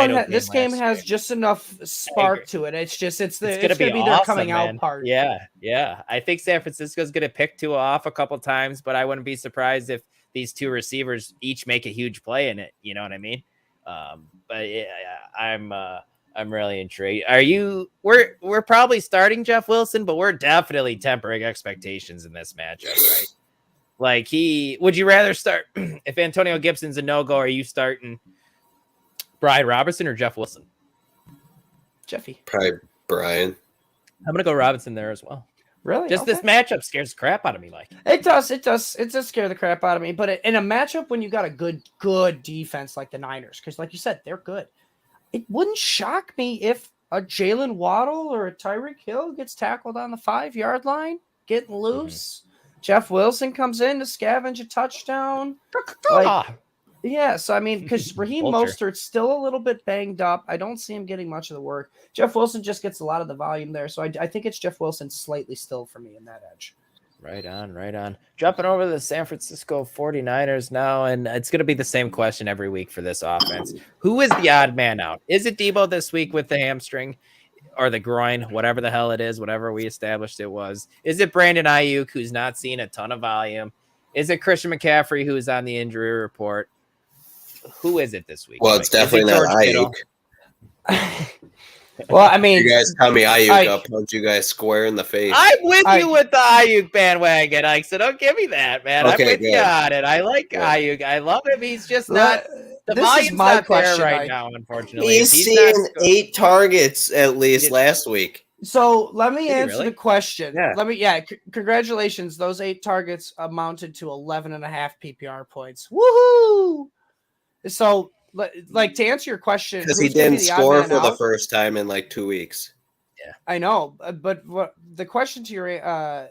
game has just enough spark to it. It's going to be their coming out part. Yeah. I think San Francisco's going to pick Tua off a couple times, but I wouldn't be surprised if these two receivers each make a huge play in it. You know what I mean? But yeah, I'm really intrigued. We're probably starting Jeff Wilson, but we're definitely tempering expectations in this matchup, right? Like would you rather start if Antonio Gibson's a no-go, are you starting Brian Robinson or Jeff Wilson? Jeffy. Probably Brian. I'm going to go Robinson there as well. Really? Just this matchup scares the crap out of me, Mike. It does scare the crap out of me. But in a matchup when you got a good defense like the Niners, because like you said, they're good. It wouldn't shock me if a Jalen Waddle or a Tyreek Hill gets tackled on the 5-yard line, getting loose. Mm-hmm. Jeff Wilson comes in to scavenge a touchdown. So I mean, because Raheem Mostert's still a little bit banged up. I don't see him getting much of the work. Jeff Wilson just gets a lot of the volume there. So I think it's Jeff Wilson slightly still for me in that edge. Right on. Jumping over to the San Francisco 49ers now, and it's going to be the same question every week for this offense. Who is the odd man out? Is it Debo this week with the hamstring or the groin, whatever the hell it is, whatever we established it was? Is it Brandon Ayuk, who's not seeing a ton of volume? Is it Christian McCaffrey, who's on the injury report? Who is it this week? Well, it's definitely not Ayuk. Well, I mean, you guys tell me Ayuk, I'll punch you guys square in the face. I'm with you with the Ayuk bandwagon, Ike, so don't give me that, man. I'm with you on it. I like Ayuk. I love him. He's just not – the volume's not there right now, unfortunately. He's seeing 8 targets at least last week. So let me answer the question. Yeah. Congratulations. Those 8 targets amounted to 11.5 PPR points. Woohoo! So – like to answer your question, because he didn't score for the first time in like 2 weeks. Yeah, I know, but what the question to your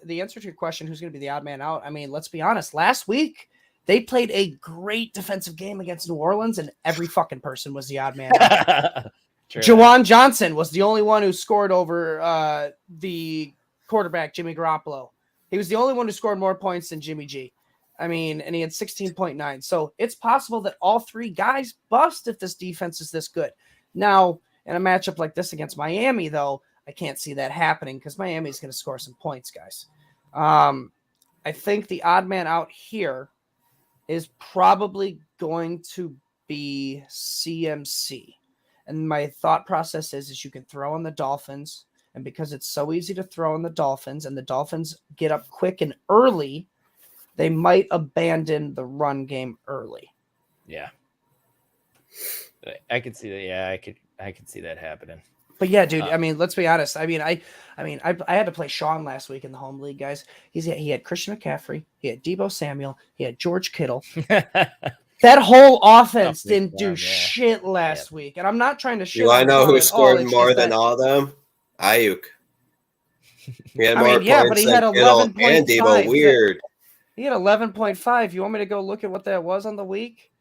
the answer to your question, who's going to be the odd man out? I mean, let's be honest. Last week they played a great defensive game against New Orleans, and every fucking person was the odd man out. Jawan Johnson was the only one who scored over the quarterback Jimmy Garoppolo. He was the only one who scored more points than Jimmy G. I mean, and he had 16.9. So it's possible that all three guys bust if this defense is this good. Now, in a matchup like this against Miami, though, I can't see that happening because Miami's going to score some points, guys. I think the odd man out here is probably going to be CMC. And my thought process is you can throw on the Dolphins. And because it's so easy to throw on the Dolphins and the Dolphins get up quick and early, they might abandon the run game early. Yeah. I could see that. Yeah, I could see that happening. But yeah, dude, I mean, let's be honest. I had to play Sean last week in the home league, guys. He had Christian McCaffrey, he had Deebo Samuel, he had George Kittle. That whole offense didn't do shit last week. And I'm not trying to shit. Do I know who scored more than all of them? Ayuk. He had more points but he had 11.5. And Deebo, weird. He had 11.5. You want me to go look at what that was on the week?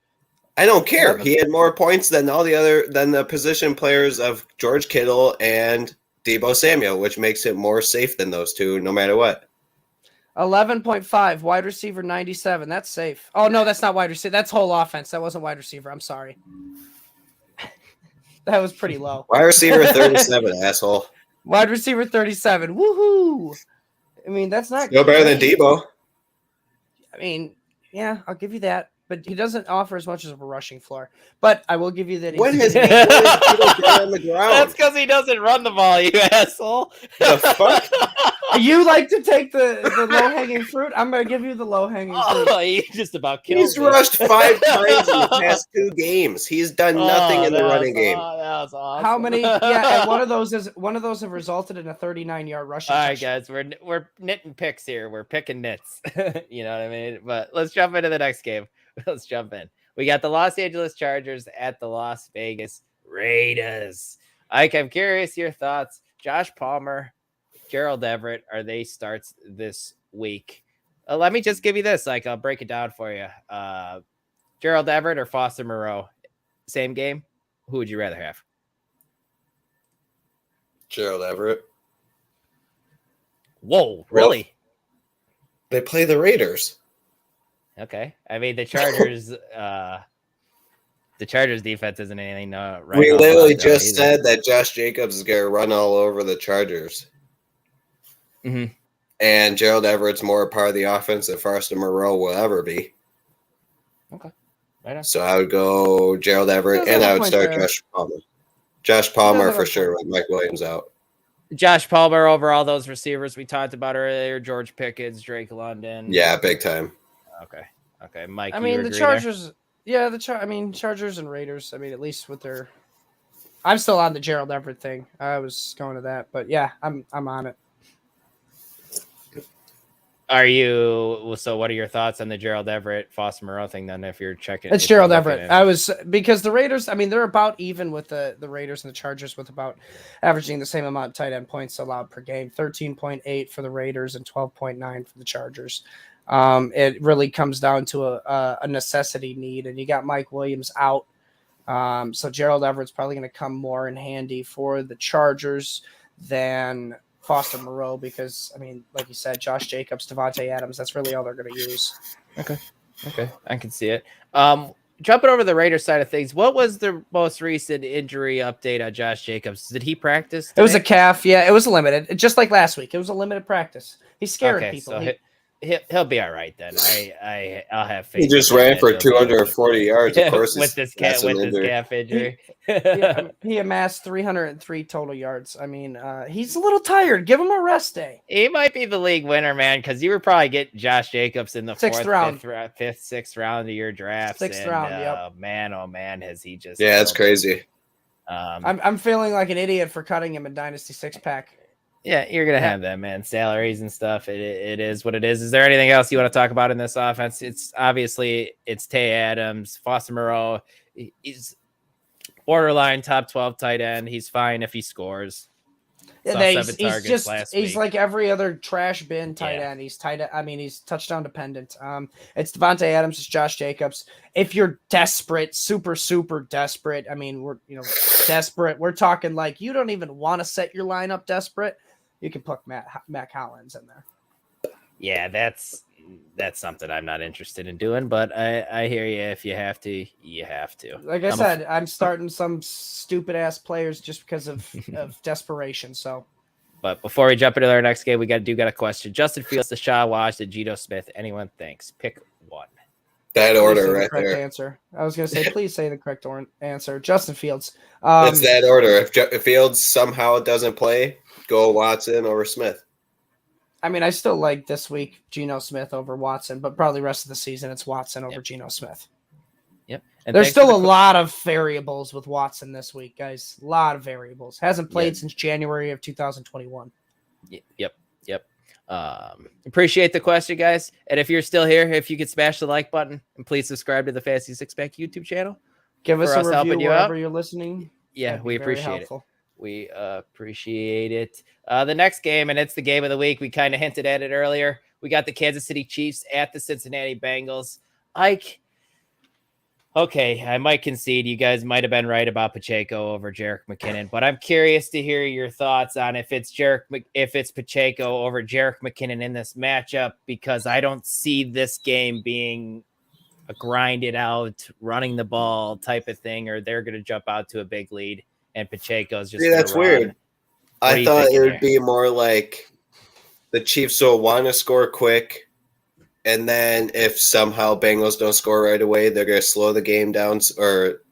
I don't care. He had more points than the position players of George Kittle and Deebo Samuel, which makes it more safe than those two, no matter what. 11.5, wide receiver 97. That's safe. Oh no, that's not wide receiver. That's whole offense. That wasn't wide receiver. I'm sorry. That was pretty low. Wide receiver 37, asshole. Wide receiver 37. Woohoo! I mean, that's not no better than Deebo. I mean, yeah, I'll give you that. But he doesn't offer as much as a rushing floor. But I will give you that. When has he been on the ground? That's because he doesn't run the ball, you asshole. The fuck? You like to take the low-hanging fruit? I'm going to give you the low-hanging fruit. Oh, he just about killed He's rushed 5 times in the past 2 games. He's done nothing in the running game. That was awesome. How many? Yeah, and one of those have resulted in a 39-yard rushing. All right, guys, we're knitting picks here. We're picking knits. You know what I mean? But let's jump into the next game. Let's jump in. We got the Los Angeles Chargers at the Las Vegas Raiders. Ike, I'm curious your thoughts. Josh Palmer, Gerald Everett, are they starts this week? Let me just give you this. I'll break it down for you. Gerald Everett or Foster Moreau? Same game? Who would you rather have? Gerald Everett. Whoa, really? They play the Raiders. Okay. I mean, the Chargers defense isn't anything right. We literally just said that Josh Jacobs is going to run all over the Chargers. Mm-hmm. And Gerald Everett's more a part of the offense than Foster Moreau will ever be. Okay. Right on. So I would go Gerald Everett, and I would start Josh Palmer. Josh Palmer for sure with Mike Williams out. Josh Palmer over all those receivers we talked about earlier, George Pickens, Drake London. Yeah, big time. Okay, Mike. I mean, the Chargers. There? Yeah, Chargers and Raiders. I mean, at least with their. I'm still on the Gerald Everett thing. I was going to that, but yeah, I'm on it. Are you? So, what are your thoughts on the Gerald Everett Foster Moreau thing? Then, if you're checking, it's Gerald Everett. Because the Raiders. I mean, they're about even with the Raiders and the Chargers with about averaging the same amount of tight end points allowed per game. 13.8 for the Raiders and 12.9 for the Chargers. It really comes down to a necessity need, and you got Mike Williams out. So Gerald Everett's probably going to come more in handy for the Chargers than Foster Moreau because, I mean, like you said, Josh Jacobs, Devontae Adams, that's really all they're going to use. Okay. I can see it. Jumping over the Raiders side of things, what was the most recent injury update on Josh Jacobs? Did he practice today? It was a calf. Yeah, it was limited. Just like last week. It was a limited practice. He's scaring people. So he'll be all right then. I'll have faith. He just ran for 240 yards. Of course, with this calf injury. He amassed 303 total yards. I mean, he's a little tired. Give him a rest day. He might be the league winner, man, because you were probably getting Josh Jacobs in the sixth round of your draft. Sixth round. Yep. Man, oh man, has he just? Yeah, it's crazy. I'm feeling like an idiot for cutting him in Dynasty 6-pack. Yeah, you're gonna have that, man. Salaries and stuff. It is what it is. Is there anything else you want to talk about in this offense? It's Tay Adams, Foster Moreau. He's borderline top 12 tight end. He's fine if he scores. Yeah, he's like every other trash bin tight end. He's tight. I mean, he's touchdown dependent. It's Devontae Adams, it's Josh Jacobs. If you're desperate, super desperate. I mean, we're desperate. We're talking like you don't even want to set your lineup desperate. You can put Matt Collins in there. Yeah, that's something I'm not interested in doing, but I hear you. If you have to, you have to. Like I said, I'm starting some stupid ass players just because of desperation. So, but before we jump into our next game, we got a question. Justin Fields, Deshaun Watson, Geno Smith. Anyone thinks? Pick one. That order right correct there. Answer. I was going to say, please say the correct answer. Justin Fields. It's that order. If Fields somehow doesn't play, go Watson over Smith. I mean, I still like this week Geno Smith over Watson, but probably the rest of the season it's Watson over Geno Smith. Yep. And there's still a lot of variables with Watson this week, guys. A lot of variables. Hasn't played since January of 2021. Yep. Appreciate the question, guys. And if you're still here, if you could smash the like button and please subscribe to the Fantasy Six Pack YouTube channel. Give us a review wherever you're listening. Yeah, we appreciate it. We appreciate it. The next game, and it's the game of the week. We kind of hinted at it earlier. We got the Kansas City Chiefs at the Cincinnati Bengals. Okay, I might concede you guys might have been right about Pacheco over Jerick McKinnon, but I'm curious to hear your thoughts on if it's Pacheco over Jerick McKinnon in this matchup, because I don't see this game being a grinded out, running the ball type of thing, or they're going to jump out to a big lead and Pacheco's just. Yeah, that's weird. I thought it would be more like the Chiefs will want to score quick. And then if somehow Bengals don't score right away, they're going to slow the game down or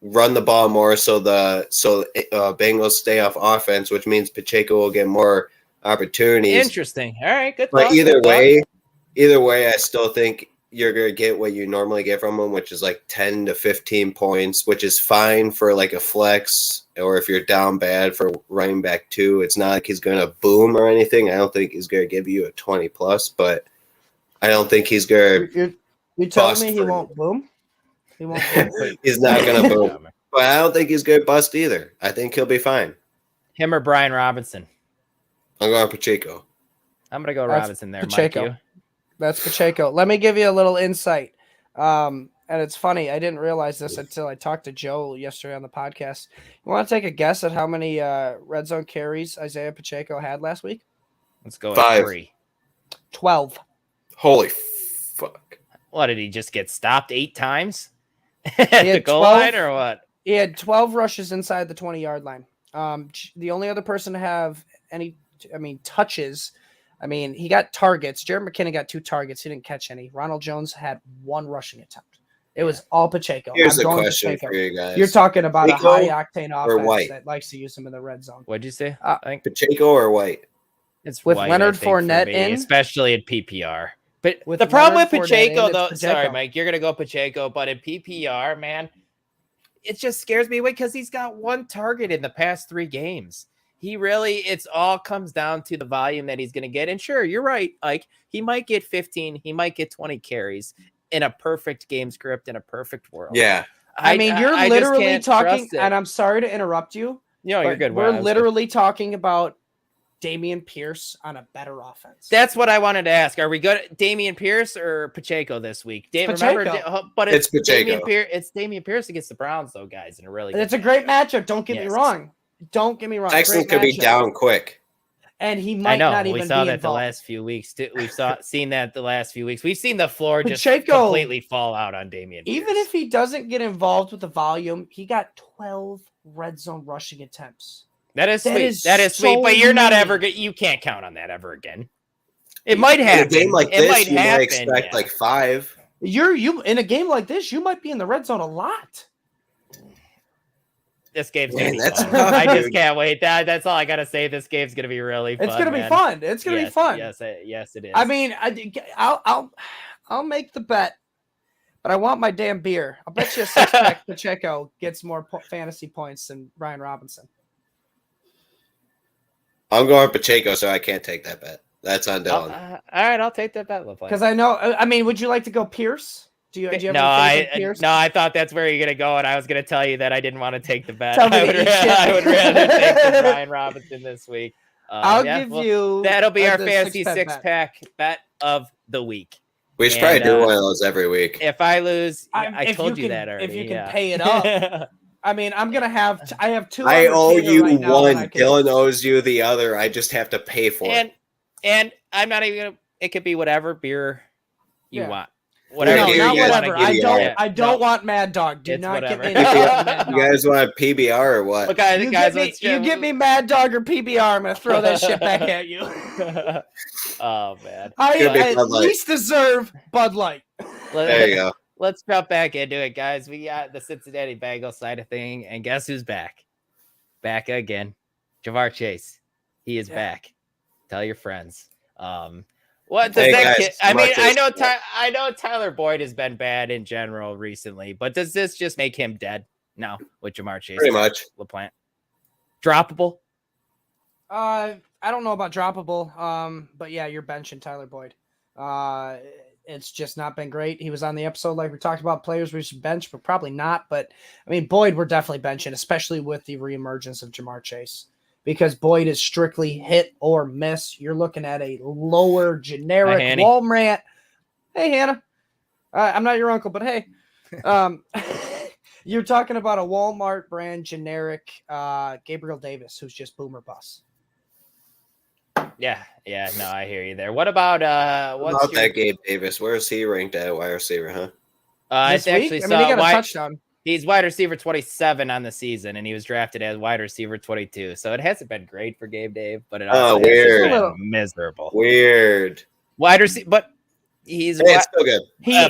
run the ball more so Bengals stay off offense, which means Pacheco will get more opportunities. Interesting. All right, good. But either way, I still think you're going to get what you normally get from him, which is like 10 to 15 points, which is fine for like a flex or if you're down bad for running back 2. It's not like he's going to boom or anything. I don't think he's going to give you a 20 plus, but I don't think he's going to. You're telling me he won't boom? He won't boom? He's not going to boom. But I don't think he's going to bust either. I think he'll be fine. Him or Brian Robinson? I'm going Pacheco. I'm going to go Robinson there, Pacheco. Mike. That's Pacheco. Let me give you a little insight. And it's funny. I didn't realize this until I talked to Joe yesterday on the podcast. You want to take a guess at how many red zone carries Isaiah Pacheco had last week? Let's go 5. 3. 12. Holy fuck. What, did he just get stopped 8 times at the goal line or what? He had 12 rushes inside the 20-yard line. The only other person to have any, touches, he got targets. Jerick McKinnon got 2 targets. He didn't catch any. Ronald Jones had 1 rushing attempt. It was all Pacheco. Here's the question for you guys. You're talking about Pacheco a high-octane offense that likes to use him in the red zone. What'd you say? I think Pacheco or White? It's with White, Leonard Fournette in, especially in PPR. But the problem with Pacheco, though, sorry, Mike, you're going to go Pacheco, but in PPR, man, it just scares me away because he's got 1 target in the past 3 games. It's all comes down to the volume that he's going to get. And sure, you're right. Like, he might get 15, he might get 20 carries in a perfect game script in a perfect world. Yeah. You're literally talking, and I'm sorry to interrupt you. No, you're good. We're literally talking about Dameon Pierce on a better offense. That's what I wanted to ask. Are we good at Dameon Pierce or Pacheco this week? Pacheco. But it's Pacheco. It's Dameon Pierce against the Browns, though, guys, in a really. It's a great matchup. Don't get me wrong. Texans could be down quick, and he might not even be involved. We saw that the last few weeks. Seen that the last few weeks. We've seen the floor just Pacheco, completely fall out on Dameon Pierce. Even if he doesn't get involved with the volume, he got 12 red zone rushing attempts. That is sweet, but you're not ever. You can't count on that ever again. It might happen. In a game like this, you might expect like 5. You in a game like this, you might be in the red zone a lot. This game's gonna be fun. I just can't wait. That's all I gotta say. This game's gonna be really fun. It's gonna be fun. It's gonna be fun. Yes, it is. I'll make the bet, but I want my damn beer. I'll bet you a 6-pack Pacheco gets more fantasy points than Brian Robinson. I'm going Pacheco, so I can't take that bet. That's on Dylan. All right, I'll take that bet. Because I know. Would you like to go Pierce? Do you have Pierce? No, I thought that's where you're gonna go, and I was gonna tell you that I didn't want to take the bet. I would rather take the Brian Robinson this week. That'll be our fantasy 6-pack bet of the week. We should probably do one of those every week. If I lose, I told you that already. If you can pay it up. I'm gonna have. I have 2. I owe you one. Dylan owes you the other. I just have to pay for it. And I'm not even gonna. It could be whatever beer you Yeah. want. No, Whatever beer not you want to whatever. give. I don't want Mad Dog. Do It's not whatever. get me into Mad You Dog. guys want PBR or what? But guys, You let's get me Mad Dog or PBR. I'm gonna throw that shit back at you. Oh man. I Could be at Bud Light. least deserve Bud Light. There you go. Let's jump back into it, guys. We got the Cincinnati Bengals side of thing, and guess who's back? Back again. Jamar Chase. He is back. Tell your friends. What does that kid? I mean, I know Tyler Boyd has been bad in general recently, but does this just make him dead now with Jamar Chase? Pretty much. LaPlante. Droppable? I don't know about droppable. But yeah, you're benching Tyler Boyd. It's just not been great. He was on the episode like we talked about players we should bench, but probably not. But I mean, Boyd we're definitely benching, especially with the reemergence of Jamar Chase, because Boyd is strictly hit or miss. You're looking at a lower generic Walmart. Hey, Hannah. I'm not your uncle, but hey, you're talking about a Walmart brand generic Gabriel Davis, who's just boomer bust. Yeah, no, I hear you there. What about that Gabe Davis? Where is he ranked at wide receiver, huh? I actually he got a touchdown. He's wide receiver 27 on the season, and he was drafted as wide receiver 22. So it hasn't been great for Gabe Dave, but it also weird. been miserable. Weird. Wide receiver, but he's still good.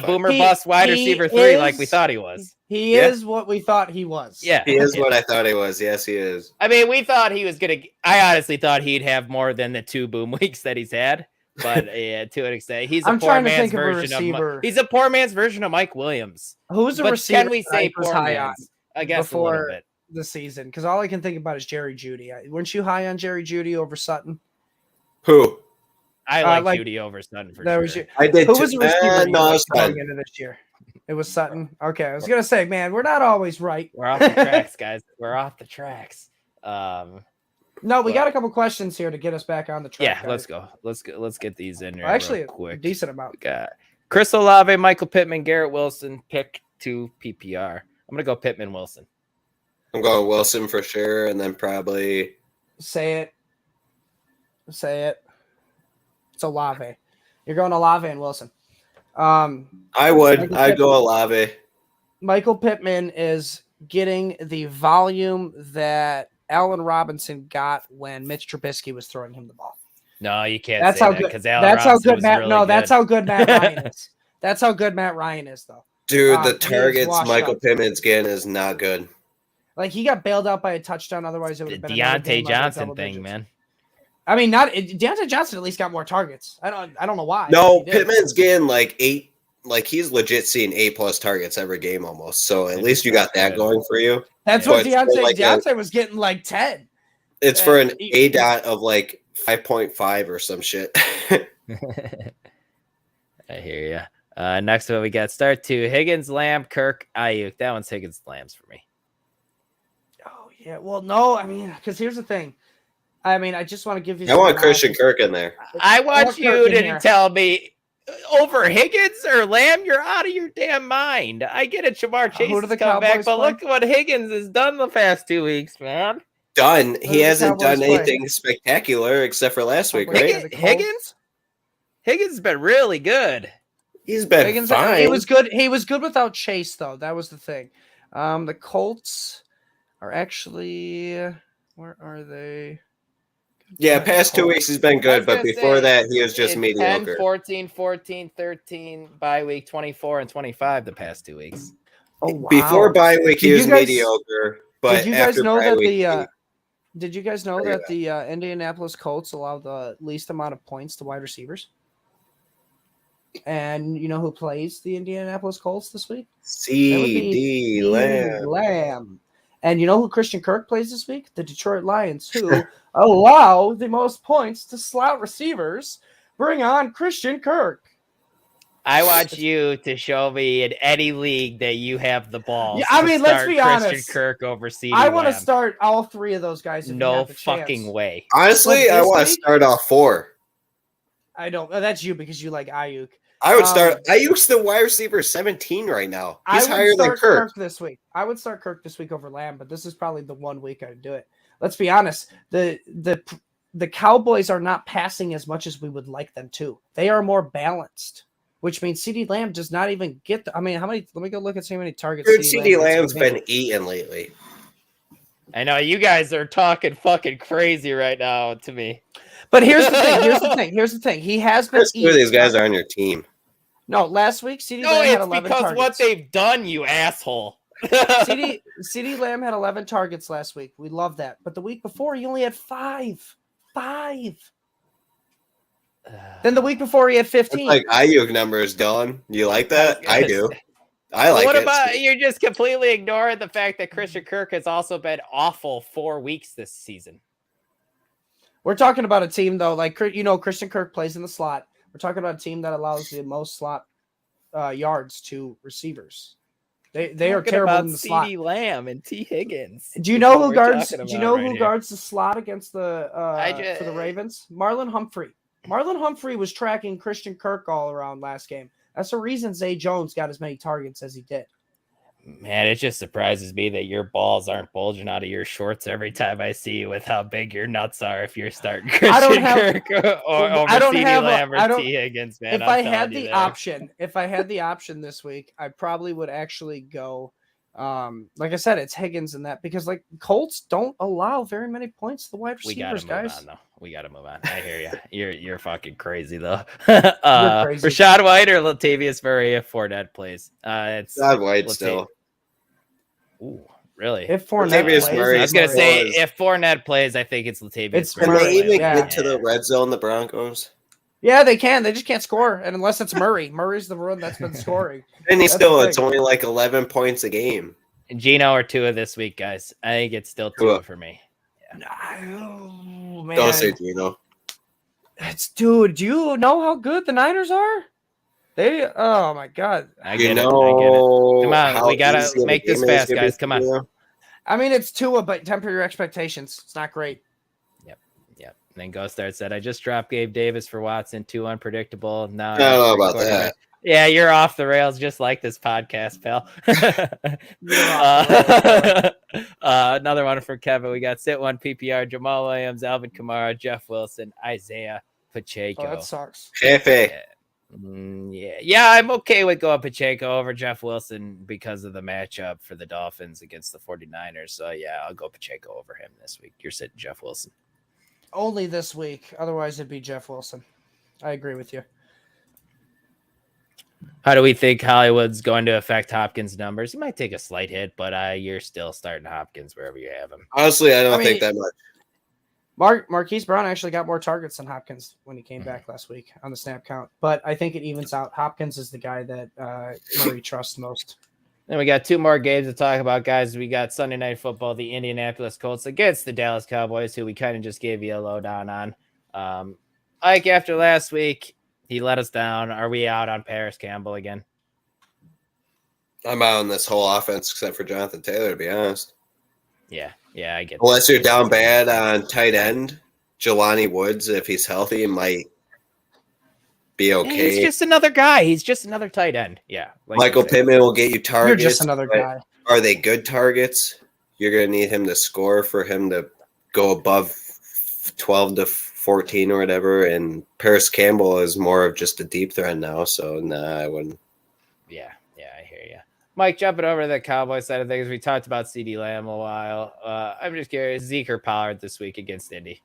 Boomer bust wide receiver 3 like we thought he was. He is what we thought he was. Yeah. He is what I thought he was. Yes, he is. I mean, we thought he was going to – I honestly thought he'd have more than the 2 boom weeks that he's had. But yeah, to an extent, he's a poor man's version of – he's a poor man's version of Mike Williams. Who's a receiver can we say poor high man's? I guess before a little bit. The season? Because all I can think about is Jerry Jeudy. Weren't you high on Jerry Jeudy over Sutton? Who? I like Jeudy over Sutton for sure. I did. Who was the receiver going into this year? It was Sutton. Okay, I was gonna say, man, we're not always right. We're off the tracks, guys. We're off the tracks. No, we got a couple questions here to get us back on the track. Yeah, guys. let's go. Let's get these in. Actually, quick. A decent amount. We got Chris Olave, Michael Pittman, Garrett Wilson, pick 2 PPR. I'm gonna go Pittman Wilson. I'm going Wilson for sure, and then probably say it. It's Olave. You're going Olave and Wilson. I'd go Olave. Michael Pittman is getting the volume that Allen Robinson got when Mitch Trubisky was throwing him the ball. No, you can't. That's say how that, good. That's how good Matt. Really no, good. that's how good Matt Ryan is. That's how good Matt Ryan is, though. Dude, the targets Michael Pittman's getting is not good. Like he got bailed out by a touchdown. Otherwise, it would have been Deontay Johnson thing, man. I mean, Deontay Johnson at least got more targets. I don't know why. No, Pittman's getting like 8. Like he's legit seeing 8+ targets every game almost. So at least you got that going for you. That's what Deontay was getting like 10. It's for an ADOT of like 5.5 or some shit. I hear you. Next one we got start 2. Higgins, Lamb, Kirk, Ayuk. That one's Higgins, Lambs for me. Oh yeah. Well, no, I mean, because here's the thing. I mean, I just want to give you. I want Christian Kirk in there. I want you to tell me over Higgins or Lamb. You're out of your damn mind. I get it, Jamar Chase has come back, but look what Higgins has done the past 2 weeks, man. He hasn't done anything spectacular except for last week, right? Higgins has been really good. He's been fine. He was good. He was good without Chase, though. That was the thing. The Colts are actually where are they? Yeah, past 2 weeks he's been good, but before that he was just mediocre. 10, 14, 14, 13, bye week 24 and 25 the past 2 weeks. Oh wow. Before bye week he was mediocre, but did you guys know that that the Indianapolis Colts allow the least amount of points to wide receivers? And you know who plays the Indianapolis Colts this week? CeeDee Lamb. And you know who Christian Kirk plays this week? The Detroit Lions, who allow the most points to slot receivers. Bring on Christian Kirk. I want you to show me in any league that you have the ball. Yeah, I mean, let's be honest. Christian Kirk over CeeDee I want to start all 3 of those guys. No fucking way. Honestly, I want to start off 4. I don't. That's you because you like Ayuk. I would start. Ayuk's the wide receiver 17 right now. He's higher than Kirk this week. I would start Kirk this week over Lamb, but this is probably the 1 week I'd do it. Let's be honest. The the Cowboys are not passing as much as we would like them to. They are more balanced, which means CeeDee Lamb does not even get how many? Let me go look and see how many targets. Dude, CeeDee Lamb's been eating lately. I know you guys are talking fucking crazy right now to me. But here's the thing. He has been eating. Two of these guys are on your team. No, last week CeeDee Lamb had 11 because targets. what they've done, you asshole. CeeDee Lamb had 11 targets last week. We love that. But the week before, he only had 5. 5. Then the week before, he had 15. It's like Ayuk numbers, Dylan. You like that? I do. I like it. What about you're just completely ignoring the fact that Christian Kirk has also been awful 4 weeks this season? We're talking about a team, though, like, Christian Kirk plays in the slot. We're talking about a team that allows the most slot yards to receivers. They are terrible in the slot. CeeDee Lamb and T. Higgins. Do you know who guards? Do you know who guards the slot against the for the Ravens? Marlon Humphrey. Marlon Humphrey was tracking Christian Kirk all around last game. That's the reason Zay Jones got as many targets as he did. Man, it just surprises me that your balls aren't bulging out of your shorts every time I see you with how big your nuts are if you're starting Christian Kirk or CeeDee Lamb or T. Higgins, man. If I had the option this week, I probably would actually go like I said, it's Higgins in that because like Colts don't allow very many points to the wide receivers, guys. We gotta move on. I hear you. You're fucking crazy though. Crazy. Rashad White or Latavius Murray if Fournette plays. It's Rashad White still. Ooh, really? If Fournette plays, Murray, I was gonna say if Fournette plays, I think it's Latavius Murray. Can they even get to the red zone, the Broncos? Yeah, they can. They just can't score, and unless it's Murray. Murray's the one that's been scoring. And it's only like 11 points a game. And Gino or Tua this week, guys. I think it's still Tua for me. Oh, man. Don't say Gino. Dude, do you know how good the Niners are? Oh my god. I get it. Come on, we gotta make this fast, guys. Come on. I mean, it's Tua, but temper your expectations. It's not great. Yep. And then Go Start said, I just dropped Gabe Davis for Watson. Too unpredictable. Now I don't know about that. Yeah, you're off the rails just like this podcast, pal. Another one from Kevin. We got Sit One PPR, Jamal Williams, Alvin Kamara, Jeff Wilson, Isaiah Pacheco. Oh, that sucks. Yeah, I'm okay with going Pacheco over Jeff Wilson because of the matchup for the Dolphins against the 49ers. So, yeah, I'll go Pacheco over him this week. You're sitting Jeff Wilson. Only this week. Otherwise, it'd be Jeff Wilson. I agree with you. How do we think Hollywood's going to affect Hopkins' numbers? He might take a slight hit, but you're still starting Hopkins wherever you have him. Honestly, I don't think that much. Marquise Brown actually got more targets than Hopkins when he came back last week on the snap count. But I think it evens out. Hopkins is the guy that Murray trusts most. Then we got 2 more games to talk about, guys. We got Sunday Night Football, the Indianapolis Colts against the Dallas Cowboys, who we kind of just gave you a lowdown on. Ike, after last week, he let us down. Are we out on Paris Campbell again? I'm out on this whole offense except for Jonathan Taylor, to be honest. Yeah, I get Unless you're down bad on tight end, Jelani Woods, if he's healthy, might be okay. Yeah, he's just another guy. He's just another tight end. Yeah. Like Michael Pittman will get you targets. You're just another guy. Are they good targets? You're going to need him to score for him to go above 12 to 14 or whatever, and Paris Campbell is more of just a deep threat now, so I wouldn't. Yeah, I hear you. Mike, jumping over to the Cowboys side of things, we talked about CeeDee Lamb a while. I'm just curious, Zeke or Pollard this week against Indy?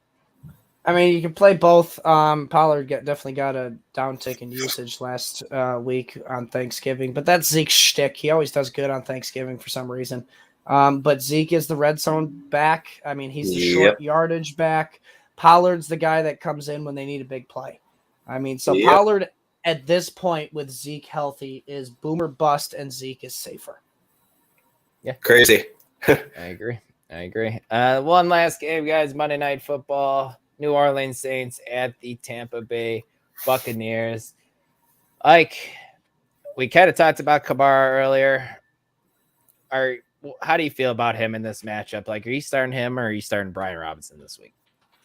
I mean, you can play both. Pollard definitely got a downtick in usage last week on Thanksgiving, but that's Zeke's shtick. He always does good on Thanksgiving for some reason. But Zeke is the red zone back. I mean, he's the short yardage back. Pollard's the guy that comes in when they need a big play. I mean, so Pollard at this point with Zeke healthy is boomer bust, and Zeke is safer. Yeah, crazy. I agree. One last game, guys. Monday Night Football. New Orleans Saints at the Tampa Bay Buccaneers. Ike, we kind of talked about Kamara earlier. How do you feel about him in this matchup? Like, are you starting him or are you starting Brian Robinson this week?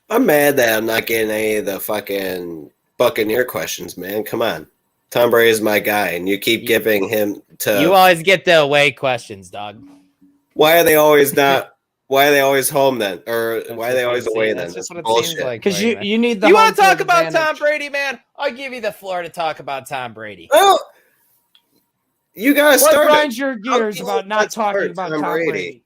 I'm mad that I'm not getting any of the fucking Buccaneer questions, man. Come on. Tom Brady is my guy, and you keep giving him to... You always get the away questions, dog. Why are they always not... Why are they always home then? Or That's why are they always away then? That's That's just what it bullshit. seems like. Because you need the. You want to home talk field about advantage. Tom Brady, man? I'll give you the floor to talk about Tom Brady. Well, you guys What start. grinds your gears about not talking about Tom Brady?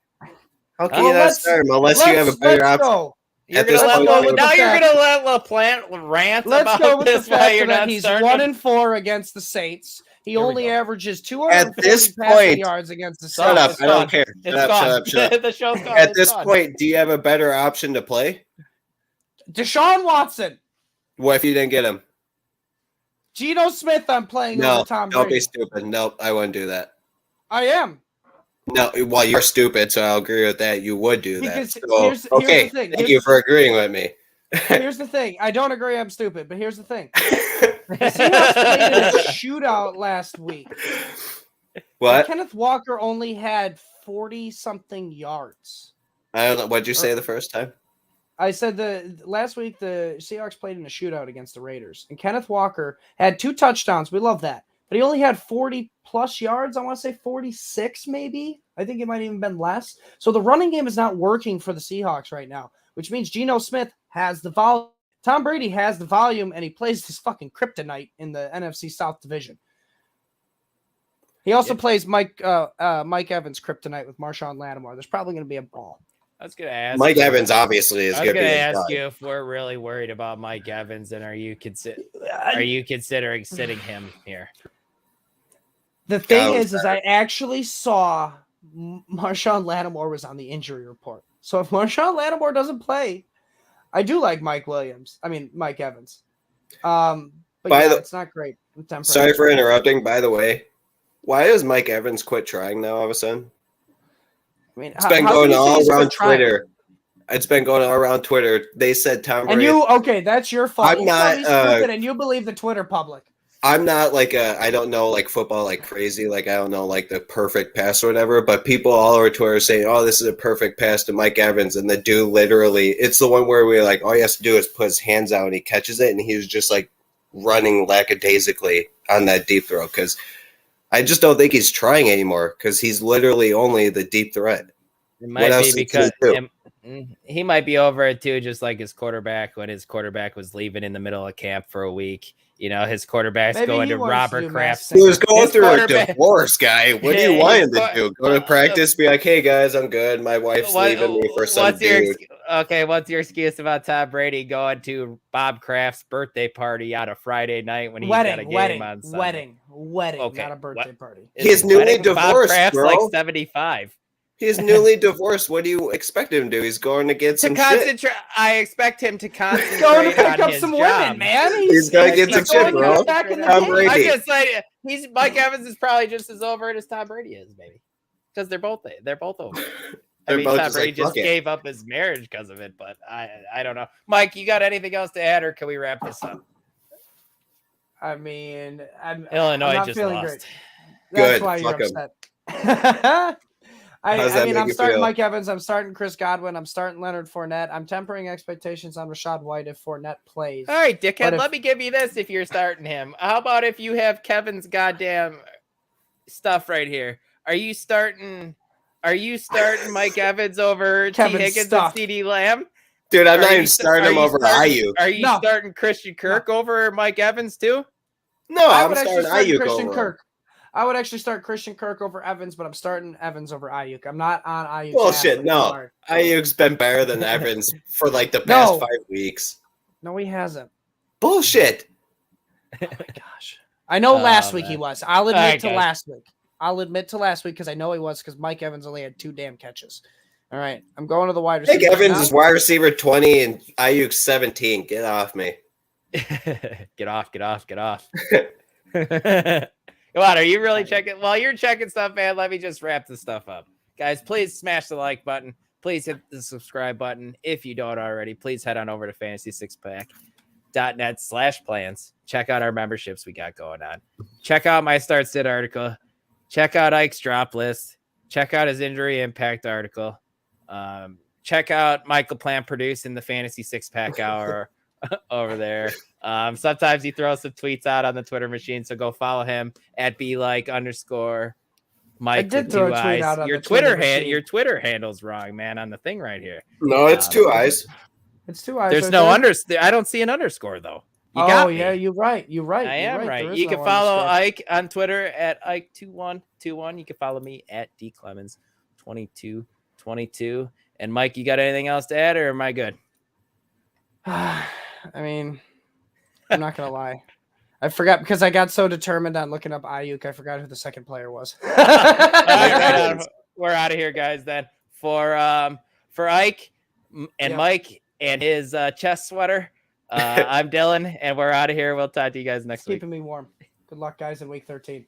How can you not start him unless you have a better option? Go. You're At gonna this let point, now you're gonna let LaPlante rant Let's about go with the this while fact you're that not he's starting. 1-4 against the Saints. He Here we only go. averages At 240 this passing point- yards against the Shut Saints. up! I don't care. Shut up! The show's gone. At It's this gone. point, do you have a better option to play? Deshaun Watson, What if you didn't get him? Geno Smith. I'm playing No, over Tom don't Brady. be stupid. Nope, I wouldn't do that. I am. No, well, you're stupid, so I'll agree with that. You would do that. Because So, here's the thing. Thank you for agreeing with me. Here's the thing. I don't agree. I'm stupid, but here's the thing. The Seahawks played in a shootout last week. What? Kenneth Walker only had 40-something yards. I don't know. What'd you say the first time? I said last week the Seahawks played in a shootout against the Raiders, and Kenneth Walker had 2 touchdowns. We love that, but he only had 40+ yards. I want to say 46, maybe. I think it might even been less. So the running game is not working for the Seahawks right now, which means Geno Smith has the volume. Tom Brady has the volume, and he plays this fucking kryptonite in the NFC South Division. He also plays Mike Evans kryptonite with Marshawn Lattimore. There's probably going to be a brawl. I was gonna ask Mike Evans obviously is going to be. I was gonna ask you if we're really worried about Mike Evans, and are you considering sitting him here? The thing is I actually saw Marshawn Lattimore was on the injury report. So if Marshawn Lattimore doesn't play, I do like Mike Evans. But it's not great. Sorry for interrupting. By the way, why does Mike Evans quit trying now all of a sudden? I mean, it's been going all around Twitter. It's been going all around Twitter. They said Tom Brady. And that's your fault. I'm not stupid, and you believe the Twitter public. I'm not I don't know like football like crazy. Like I don't know like the perfect pass or whatever. But people all over Twitter saying, "Oh, this is a perfect pass to Mike Evans," and the dude literally, it's the one where we're like, all he has to do is put his hands out and he catches it, and he was just like running lackadaisically on that deep throw because. I just don't think he's trying anymore because he's literally only the deep threat. It might be because he might be over it too, just like his quarterback when his quarterback was leaving in the middle of camp for a week. You know, his quarterback's going to Robert Kraft. He was going through a divorce, guy. What do you want him to do? Go to practice, be like, hey, guys, I'm good. My wife's leaving me for some dude. What's your excuse about Tom Brady going to Bob Kraft's birthday party on a Friday night when he's got a game on Sunday? Wedding, okay. Not a birthday party. He's newly divorced, Bob Kraft's bro. like 75. He's newly divorced. What do you expect him to do? He's going to get some shit. I expect him to concentrate going to pick up his some job. women, man. He's going to get some shit, bro. Tom Brady. I'm just saying, Mike Evans is probably just as over it as Tom Brady is, maybe, because they're both over. I mean, Tom Brady just gave up his marriage because of it, but I don't know. Mike, you got anything else to add, or can we wrap this up? I mean, Illinois I'm just feeling lost. Great. That's Good. why you're Fuck upset. I mean, I'm starting feel? Mike Evans. I'm starting Chris Godwin. I'm starting Leonard Fournette. I'm tempering expectations on Rachaad White if Fournette plays. All right, dickhead, let me give you this if you're starting him. How about if you have Kevin's goddamn stuff right here? Are you starting Mike Evans over T. Higgins and CeeDee Lamb? Dude, I'm not even starting him over Ayuk. Are you starting Christian Kirk over Mike Evans too? No, I'm starting Ayuk Christian over Kirk. I would actually start Christian Kirk over Evans, but I'm starting Evans over Ayuk. I'm not on Ayuk. Bullshit, no. Ayuk's been better than Evans for like the past 5 weeks. No, he hasn't. Bullshit. Oh my gosh. I know last week he was. I'll admit to last week. Because I know he was because Mike Evans only had 2 damn catches. All right. I'm going to the wide receiver. Mike Evans is wide receiver 20 and Ayuk 17. Get off me. Get off. Come on, are you really checking? While you're checking stuff, man, let me just wrap this stuff up. Guys, please smash the like button. Please hit the subscribe button. If you don't already, please head on over to fantasy6pack.net/plans. Check out our memberships we got going on. Check out my start sit article. Check out Ike's drop list. Check out his injury impact article. Check out Michael Plant producing the Fantasy 6-Pack Hour over there. Sometimes he throws some tweets out on the Twitter machine, so go follow him at @belike_. Mike did with throw two a tweet eyes. out on Your the Twitter your Twitter handle's wrong, man, on the thing right here. No, it's 2 eyes. It's 2 eyes. There's right no there. I don't see an underscore though. You got me. Yeah, you're right. You're right. I You're am right. There is You no can follow underscore. Ike on Twitter at Ike2121. You can follow me at dclemens2222. And Mike, you got anything else to add, or am I good? I mean, I'm not gonna lie. I forgot because I got so determined on looking up Ayuk, I forgot who the second player was. All right, we're out of here, guys. Then for Ike and Mike and his chest sweater, I'm Dylan, and we're out of here. We'll talk to you guys next week. Keeping me warm. Good luck, guys, in week 13.